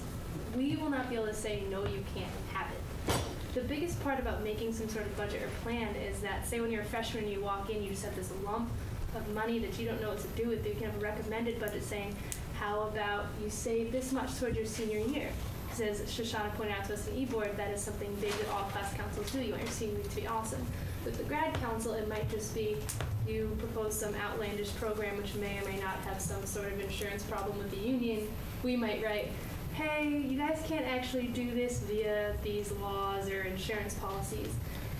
we will not be able to say, no, you can't have it. The biggest part about making some sort of budget or plan is that, say when you're a freshman and you walk in, you just have this lump of money that you don't know what to do with. You can have a recommended budget saying, how about you save this much toward your senior year? Because as Shoshana pointed out to us in e-board, that is something big that all class councils do. You want your senior week to be awesome. With the grad council, it might just be you propose some outlandish program which may or may not have some sort of insurance problem with the union. We might write, hey, you guys can't actually do this via these laws or insurance policies.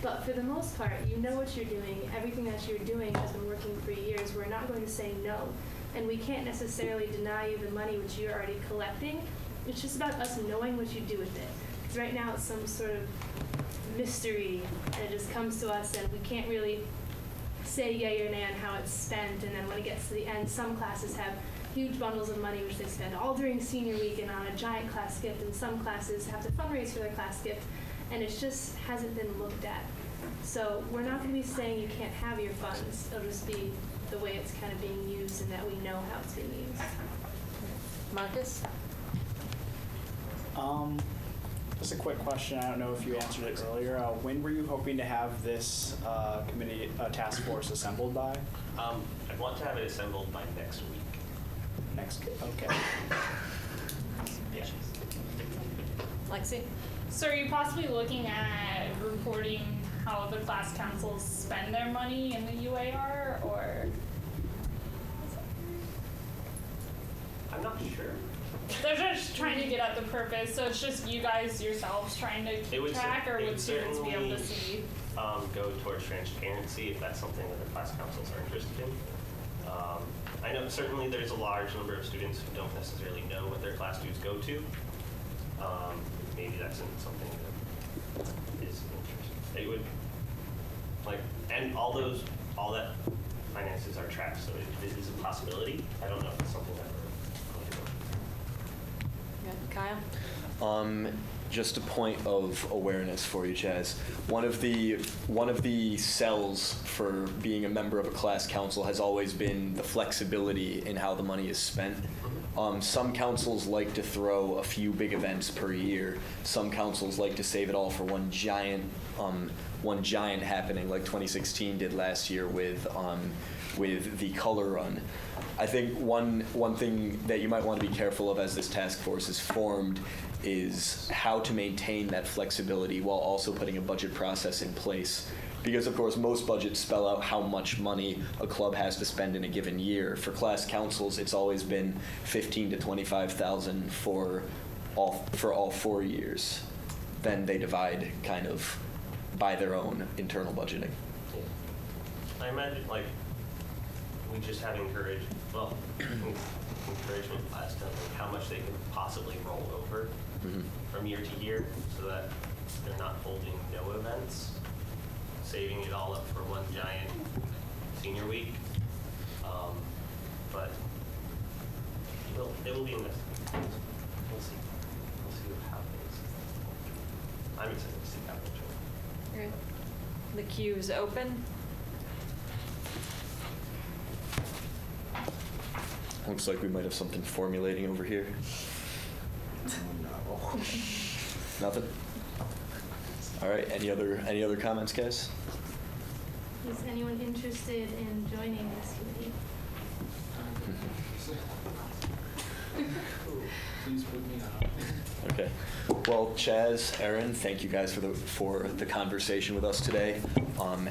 But for the most part, you know what you're doing. Everything that you're doing has been working for years. We're not going to say no. And we can't necessarily deny you the money which you're already collecting. It's just about us knowing what you do with it. Because right now it's some sort of mystery, and it just comes to us, and we can't really say yay or nay on how it's spent. And then when it gets to the end, some classes have huge bundles of money which they spend all during senior week and on a giant class gift, and some classes have to fundraise for their class gift, and it just hasn't been looked at. So we're not going to be saying you can't have your funds. It'll just be the way it's kind of being used and that we know how it's being used. Marcus? Just a quick question. I don't know if you answered it earlier. When were you hoping to have this committee task force assembled by? I want to have it assembled by next week. Okay. Yeah. Lexi? So are you possibly looking at reporting how the class councils spend their money in the UAR, or? I'm not sure. They're just trying to get at the purpose, so it's just you guys yourselves trying to keep track, or would students be able to see? Go towards transparency if that's something that the class councils are interested in. I know certainly there's a large number of students who don't necessarily know what their class dues go to. Maybe that's something that is interesting. They would and all that finances are tracked, so it is a possibility. I don't know if it's something that we're going to go. Kyle? Just a point of awareness for you, Chaz. One of the sells for being a member of a class council has always been the flexibility in how the money is spent. Some councils like to throw a few big events per year. Some councils like to save it all for one giant happening, like 2016 did last year with the Color Run. I think one thing that you might want to be careful of as this task force is formed is how to maintain that flexibility while also putting a budget process in place. Because of course most budgets spell out how much money a club has to spend in a given year. For class councils, it's always been $15,000 to $25,000 for all 4 years. Then they divide kind of by their own internal budgeting. Yeah. I imagine we just have encouragement as to how much they could possibly roll over from year to year, so that they're not holding no events, saving it all up for one giant senior week. But it will be invested. We'll see. We'll see what happens. I'm excited to see how it goes. Great. The queue's open. Looks like we might have something formulating over here. No. Nothing? All right, any other comments, guys? Is anyone interested in joining this committee? Please put me on. Okay. Well, Chaz, Erin, thank you guys for the conversation with us today.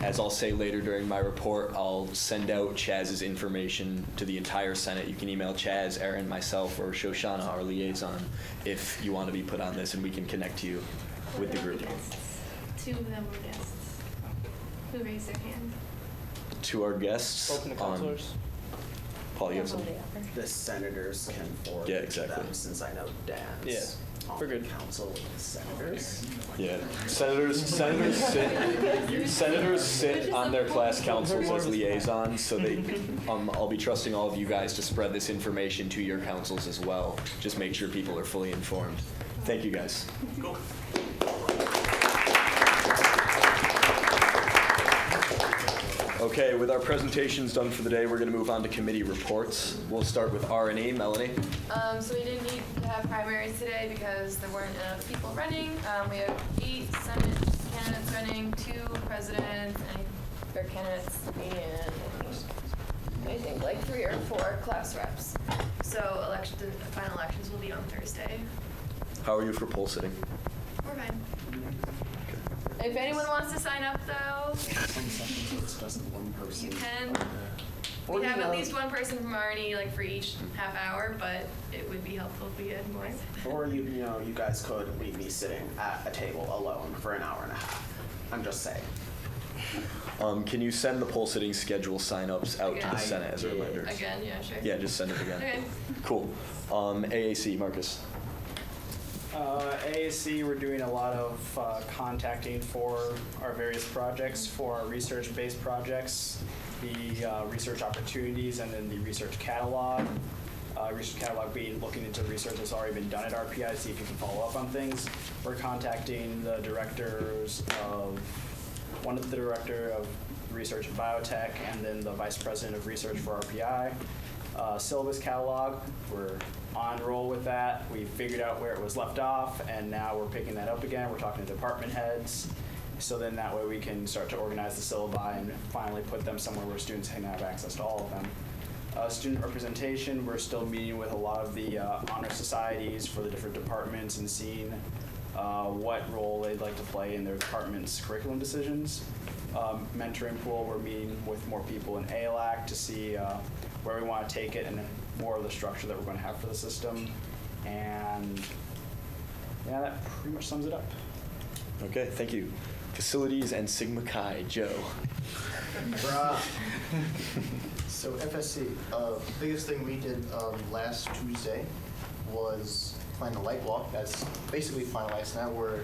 As I'll say later during my report, I'll send out Chaz's information to the entire Senate. You can email Chaz, Erin, myself, or Shoshana, our liaison, if you want to be put on this, and we can connect you with the group. Two of them were guests who raised their hand. To our guests. Open to counselors. Paul, you have some? The senators can forward Yeah, exactly. them, since I know Dan's Yeah, on we're good. the council with the senators. Yeah, senators sit on their class councils as liaisons, so they. I'll be trusting all of you guys to spread this information to your councils as well. Just make sure people are fully informed. Thank you, guys. Cool. Okay, with our presentations done for the day, we're going to move on to committee reports. We'll start with R&E. Melanie? So we didn't need to have primaries today because there weren't enough people running. We have 8 Senate candidates running, 2 presidents, and their candidates, and I think like 3 or 4 class reps. So final elections will be on Thursday. How are you for poll sitting? We're fine. If anyone wants to sign up, though, you can. We have at least one person from Arnie, like for each half hour, but it would be helpful if we had more. Or you guys could leave me sitting at a table alone for an hour and a half. I'm just saying. Can you send the poll sitting schedule sign-ups out to the Senate as a reminder? Again, yeah, sure. Yeah, just send it again. Okay. Cool. AAC, Marcus. AAC, we're doing a lot of contacting for our various projects, for our research-based projects, the research opportunities, and then the research catalog. Research catalog being looking into research that's already been done at RPI to see if you can follow up on things. We're contacting the director of research and biotech, and then the vice president of research for RPI. Syllabus catalog, we're on roll with that. We figured out where it was left off, and now we're picking that up again. We're talking to department heads, so then that way we can start to organize the syllabi and finally put them somewhere where students can have access to all of them. Student representation, we're still meeting with a lot of the honor societies for the different departments and seeing what role they'd like to play in their department's curriculum decisions. Mentoring pool, we're meeting with more people in ALAC to see where we want to take it and more of the structure that we're going to have for the system. And yeah, that pretty much sums it up. Okay, thank you. Facilities and Sigma Chi, Joe. So FSC, biggest thing we did last Tuesday was plan a light walk. That's basically finalized now. We're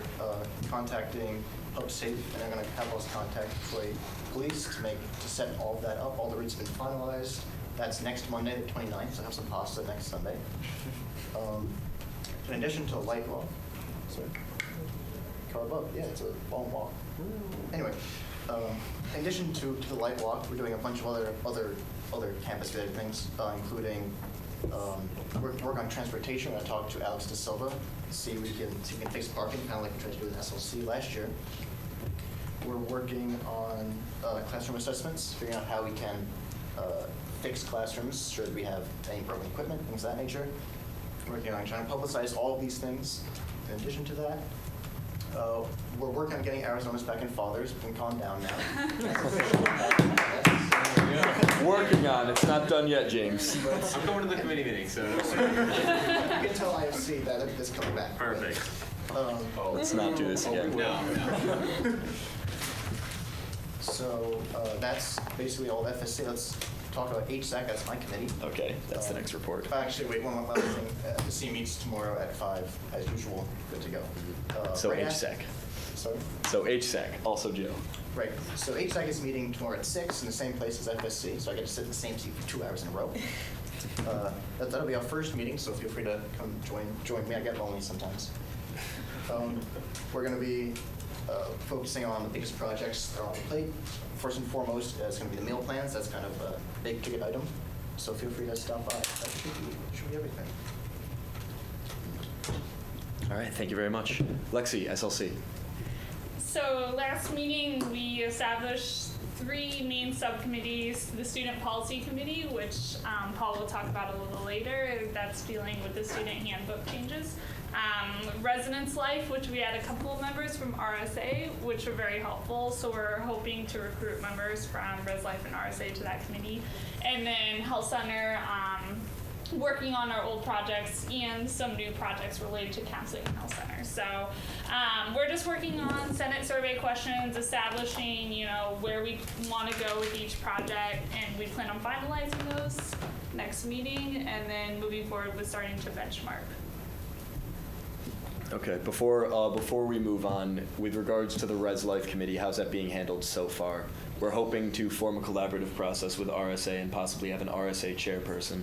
contacting HubSafe, and they're going to have us contact Detroit Police to set all of that up. All the routes have been finalized. That's next Monday, the 29th, so I have some pasta next Sunday. In addition to a light walk, sorry, carve up, yeah, it's a long walk. Anyway, in addition to the light walk, we're doing a bunch of other campus-related things, including work on transportation. We're going to talk to Alex De Silva, see if we can fix parking, kind of like we tried to do with SLC last year. We're working on classroom assessments, figuring out how we can fix classrooms should we have any broken equipment, things of that nature. Working on trying to publicize all of these things. In addition to that, we're working on getting Arizona's back in Fathers. We can calm down now. Working on. It's not done yet, James. I'm going to the committee meeting, so. You can tell IFC that it's coming back. Perfect. Let's not do this again. No. So that's basically all of FSC. Let's talk about HSAC. That's my committee. Okay, that's the next report. Actually, wait, one other thing. The C meets tomorrow at 5, as usual. Good to go. So right HSAC. Sorry? So HSAC, also Joe. Right. So HSAC is meeting tomorrow at 6 in the same place as FSC, so I get to sit in the same seat for 2 hours in a row. That'll be our first meeting, so feel free to come join me. I get lonely sometimes. We're going to be focusing on the biggest projects that are on the plate. First and foremost, it's going to be the meal plans. That's kind of a big ticket item. So feel free to stop by. That should be everything. All right, thank you very much. Lexi, SLC. So last meeting, we established 3 main subcommittees. The Student Policy Committee, which Paul will talk about a little later, that's dealing with the student handbook changes. Residence Life, which we had a couple of members from RSA, which were very helpful. So we're hoping to recruit members from Res Life and RSA to that committee. And then Health Center, working on our old projects and some new projects related to counseling and health center. So we're just working on Senate survey questions, establishing, where we want to go with each project, and we plan on finalizing those next meeting, and then moving forward with starting to benchmark. Okay, before we move on, with regards to the Res Life Committee, how's that being handled so far? We're hoping to form a collaborative process with RSA and possibly have an RSA chairperson.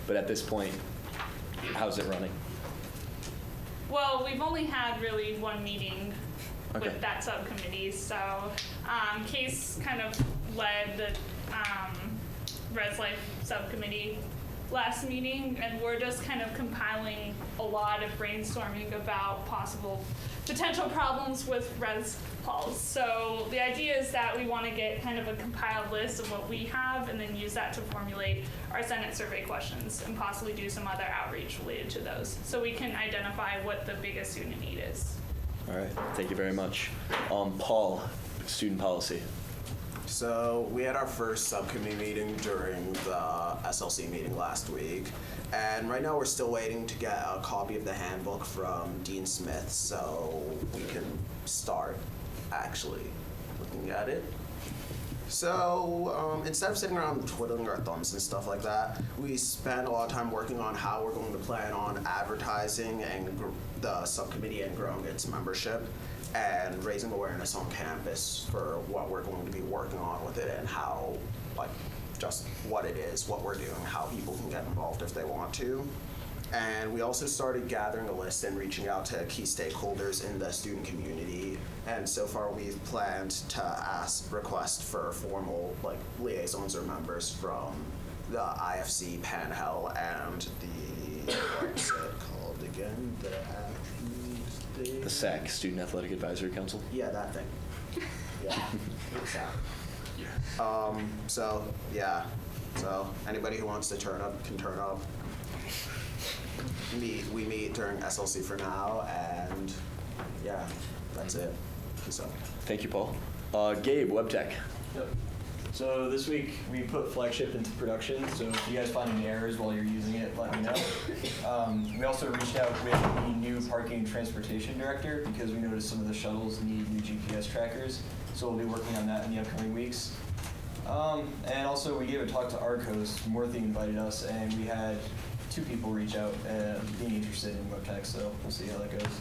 But at this point, how's it running? Well, we've only had really one meeting Okay. with that subcommittee. So Case kind of led the Res Life subcommittee last meeting, and we're just kind of compiling a lot of brainstorming about possible potential problems with res halls. So the idea is that we want to get kind of a compiled list of what we have and then use that to formulate our Senate survey questions and possibly do some other outreach related to those so we can identify what the biggest student need is. All right, thank you very much. Paul, student policy. So we had our first subcommittee meeting during the SLC meeting last week, and right now we're still waiting to get a copy of the handbook from Dean Smith so we can start actually looking at it. So instead of sitting around twiddling our thumbs and stuff like that, we spent a lot of time working on how we're going to plan on advertising and the subcommittee and growing its membership, and raising awareness on campus for what we're going to be working on with it and how, like, just what it is, what we're doing, how people can get involved if they want to. And we also started gathering a list and reaching out to key stakeholders in the student community. And so far we've planned to request for formal, like, liaisons or members from the IFC, Panhel, and the, what's it called again? The SAC, Student Athletic Advisory Council. Yeah, that thing. Yeah, exactly. So anybody who wants to turn up can turn up. We meet during SLC for now, and yeah, that's it. So. Thank you, Paul. Gabe, WebTech. Yep. So this week we put Flagship into production, so if you guys find any errors while you're using it, let me know. We also reached out with the new parking and transportation director because we noticed some of the shuttles need new GPS trackers, so we'll be working on that in the upcoming weeks. And also we gave a talk to Arcos. Morthy invited us, and we had 2 people reach out being interested in WebTech, so we'll see how that goes.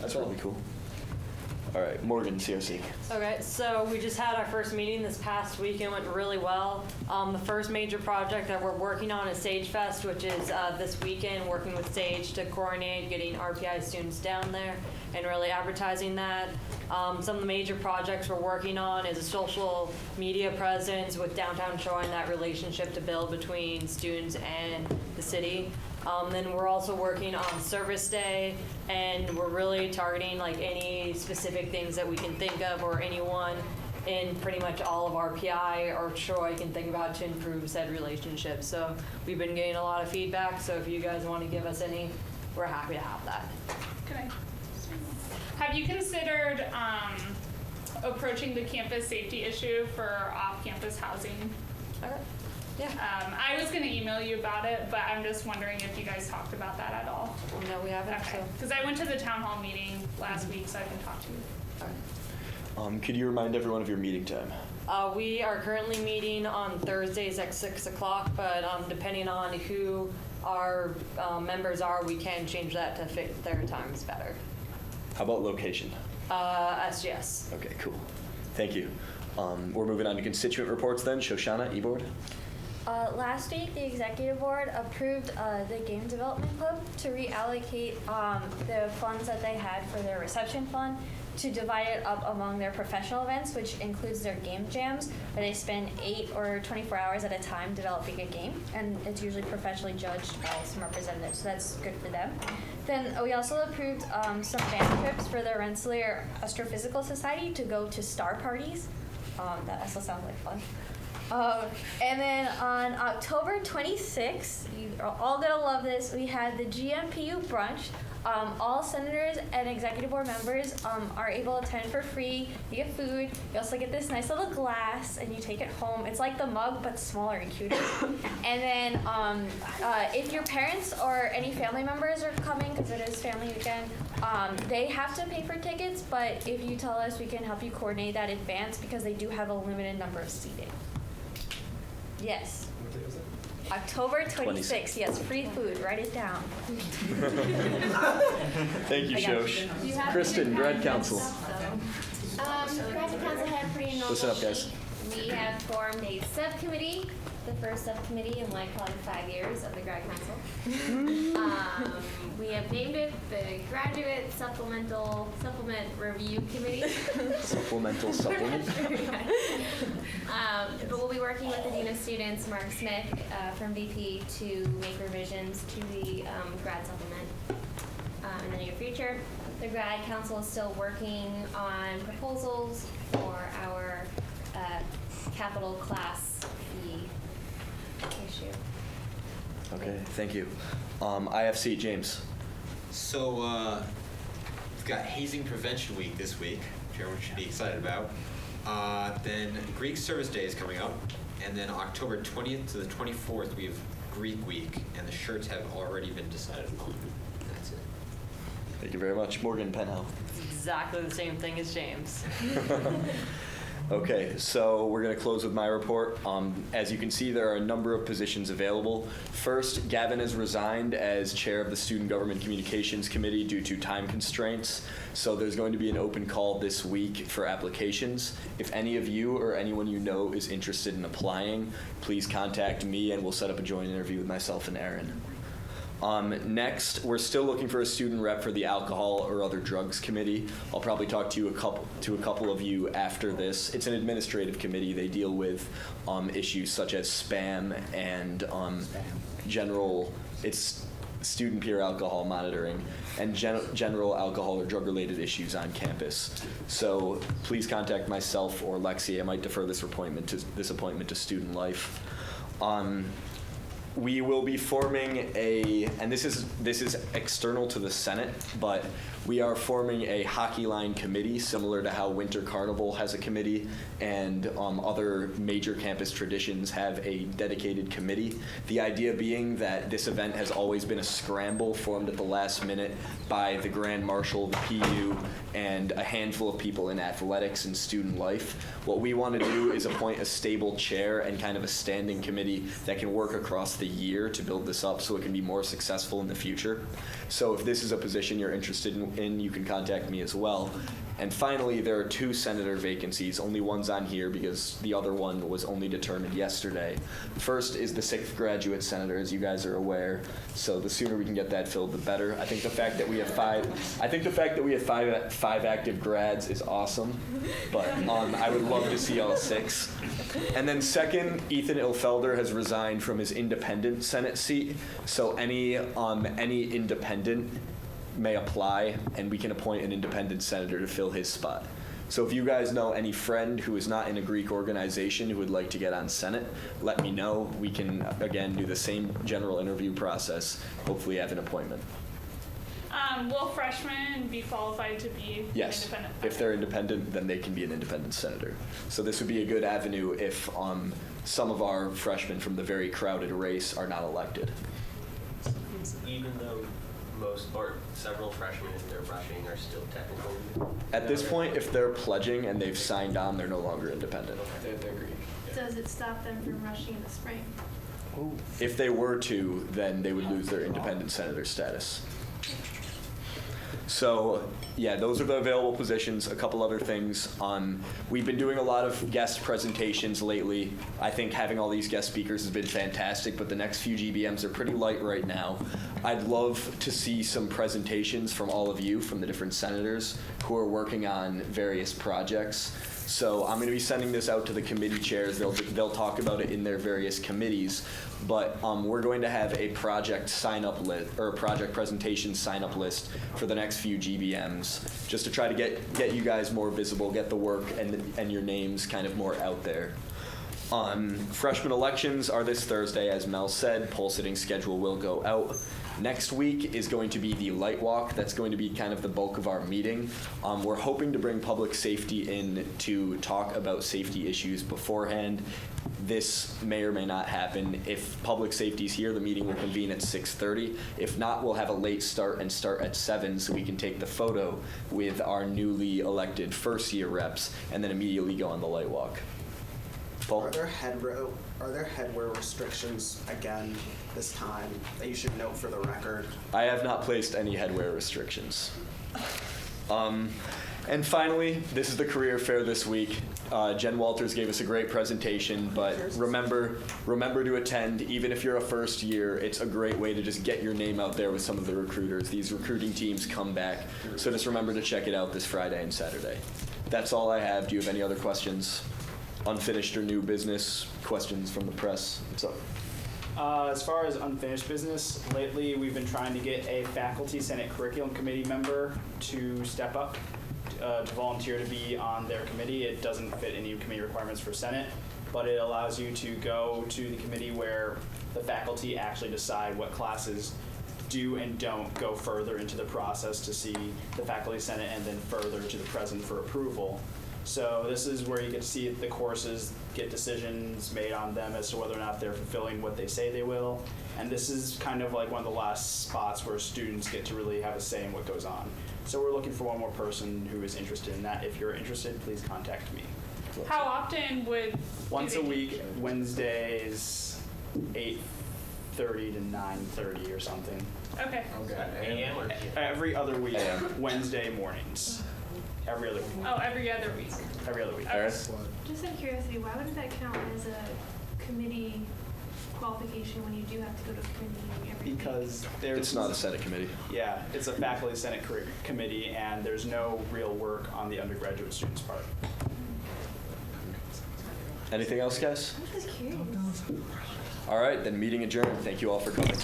That's really cool. All right, Morgan, COC. Okay, so we just had our first meeting this past week and went really well. The first major project that we're working on is Sage Fest, which is this weekend, working with Sage to coordinate getting RPI students down there and really advertising that. Some of the major projects we're working on is a social media presence with downtown showing that relationship to build between students and the city. Then we're also working on Service Day, and we're really targeting like any specific things that we can think of or anyone in pretty much all of RPI or Troy can think about to improve said relationship. So we've been getting a lot of feedback, so if you guys want to give us any, we're happy to have that. Have you considered approaching the campus safety issue for off-campus housing? Okay. Yeah. I was going to email you about it, but I'm just wondering if you guys talked about that at all. No, we haven't. Okay. Because I went to the town hall meeting last week, so I can talk to you. Could you remind everyone of your meeting time? We are currently meeting on Thursdays at 6 o'clock, but depending on who our members are, we can change that to fit their times better. How about location? SGS. Okay, cool. Thank you. We're moving on to constituent reports then. Shoshana, eBoard. Last week, the executive board approved the game development club to reallocate the funds that they had for their reception fund to divide it up among their professional events, which includes their game jams, where they spend 8 or 24 hours at a time developing a game, and it's usually professionally judged by some representatives, so that's good for them. Then we also approved some band trips for the Rensselaer Astrophysical Society to go to star parties. That also sounds like fun. And then on October 26th, you're all gonna love this, we had the GMPU brunch. All senators and executive board members are able to attend for free. You get food. You also get this nice little glass, and you take it home. It's like the mug, but smaller and cuter. And then if your parents or any family members are coming, because it is family weekend, they have to pay for tickets, but if you tell us, we can help you coordinate that in advance because they do have a limited number of seating. Yes. What day was that? October 26th. Yes, free food. Write it down. Thank you, Shosh. Kristen, Grad Council. Grad Council had pretty normal Listen up, guys. meeting. We have formed a subcommittee the first subcommittee in like probably 5 years of the grad council. We have named it the Graduate Supplement Review Committee. Supplemental supplement. But we'll be working with the Dean of Students, Mark Smith, from VP, to make revisions to the grad supplement in the near future. The grad council is still working on proposals for our capital class fee issue. Okay, thank you. IFC, James. So, we've got Hazing Prevention Week this week, which everyone should be excited about. Then Greek Service Day is coming up. And then October 20th to the 24th, we have Greek Week, and the shirts have already been decided upon. That's it. Thank you very much. Morgan Penhall. Exactly the same thing as James. Okay, so we're going to close with my report. As you can see, there are a number of positions available. First, Gavin has resigned as chair of the Student Government Communications Committee due to time constraints. So there's going to be an open call this week for applications. If any of you or anyone you know is interested in applying, please contact me and we'll set up a joint interview with myself and Aaron. Next, we're still looking for a student rep for the Alcohol or Other Drugs Committee. I'll probably talk to a couple of you after this. It's an administrative committee. They deal with issues such as spam and general. It's student peer alcohol monitoring and general alcohol or drug-related issues on campus. So please contact myself or Lexi. I might defer this appointment to Student Life. We will be forming and this is external to the Senate, but we are forming a hockey line committee similar to how Winter Carnival has a committee and other major campus traditions have a dedicated committee. The idea being that this event has always been a scramble formed at the last minute by the Grand Marshal, the PU, and a handful of people in athletics and student life. What we want to do is appoint a stable chair and kind of a standing committee that can work across the year to build this up so it can be more successful in the future. So if this is a position you're interested in, you can contact me as well. And finally, there are 2 senator vacancies. Only one's on here because the other one was only determined yesterday. First is the 6th graduate senator, as you guys are aware. So the sooner we can get that filled, the better. I think the fact that we have five active grads is awesome. But I would love to see all 6. And then second, Ethan Ilfelder has resigned from his independent Senate seat. So any independent may apply, and we can appoint an independent senator to fill his spot. So if you guys know any friend who is not in a Greek organization who would like to get on Senate, let me know. We can, again, do the same general interview process, hopefully have an appointment. Will freshmen be qualified to be Yes. independent? If they're independent, then they can be an independent senator. So this would be a good avenue if some of our freshmen from the very crowded race are not elected. Even though most or several freshmen, if they're rushing, are still technically. At this point, if they're pledging and they've signed on, they're no longer independent. They're Greek. Does it stop them from rushing in the spring? If they were to, then they would lose their independent senator status. So, yeah, those are the available positions. A couple other things. We've been doing a lot of guest presentations lately. I think having all these guest speakers has been fantastic, but the next few GBMs are pretty light right now. I'd love to see some presentations from all of you, from the different senators who are working on various projects. So I'm going to be sending this out to the committee chairs. They'll talk about it in their various committees. But we're going to have a project sign-up list, or a project presentation sign-up list for the next few GBMs, just to try to get you guys more visible, get the work and your names kind of more out there. Freshman elections are this Thursday, as Mel said. Poll sitting schedule will go out. Next week is going to be the light walk. That's going to be kind of the bulk of our meeting. We're hoping to bring public safety in to talk about safety issues beforehand. This may or may not happen. If public safety is here, the meeting will convene at 6:30. If not, we'll have a late start and start at 7 so we can take the photo with our newly elected first-year reps and then immediately go on the light walk. Paul? Are there headwear restrictions again this time that you should note for the record? I have not placed any headwear restrictions. And finally, this is the career fair this week. Jen Walters gave us a great presentation, but remember to attend. Even if you're a first year, it's a great way to just get your name out there with some of the recruiters. These recruiting teams come back, so just remember to check it out this Friday and Saturday. That's all I have. Do you have any other questions? Unfinished or new business? Questions from the press? What's up? As far as unfinished business, lately we've been trying to get a faculty senate curriculum committee member to step up, to volunteer to be on their committee. It doesn't fit any committee requirements for senate, but it allows you to go to the committee where the faculty actually decide what classes do and don't go further into the process to see the faculty senate and then further to the president for approval. So this is where you get to see the courses get decisions made on them as to whether or not they're fulfilling what they say they will. And this is kind of like one of the last spots where students get to really have a say in what goes on. So we're looking for one more person who is interested in that. If you're interested, please contact me. How often would Once a week, Wednesdays, 8:30 to 9:30 or something. Okay. AM or Every other week, Wednesday mornings. Every other week. Oh, every other week. Every other week. Just out of curiosity, why wouldn't that count as a committee qualification when you do have to go to a committee meeting every week? Because there's... It's not a Senate committee. Yeah, it's a faculty senate committee, and there's no real work on the undergraduate students' part. Anything else, guys? I'm just curious. All right, then meeting adjourned. Thank you all for coming.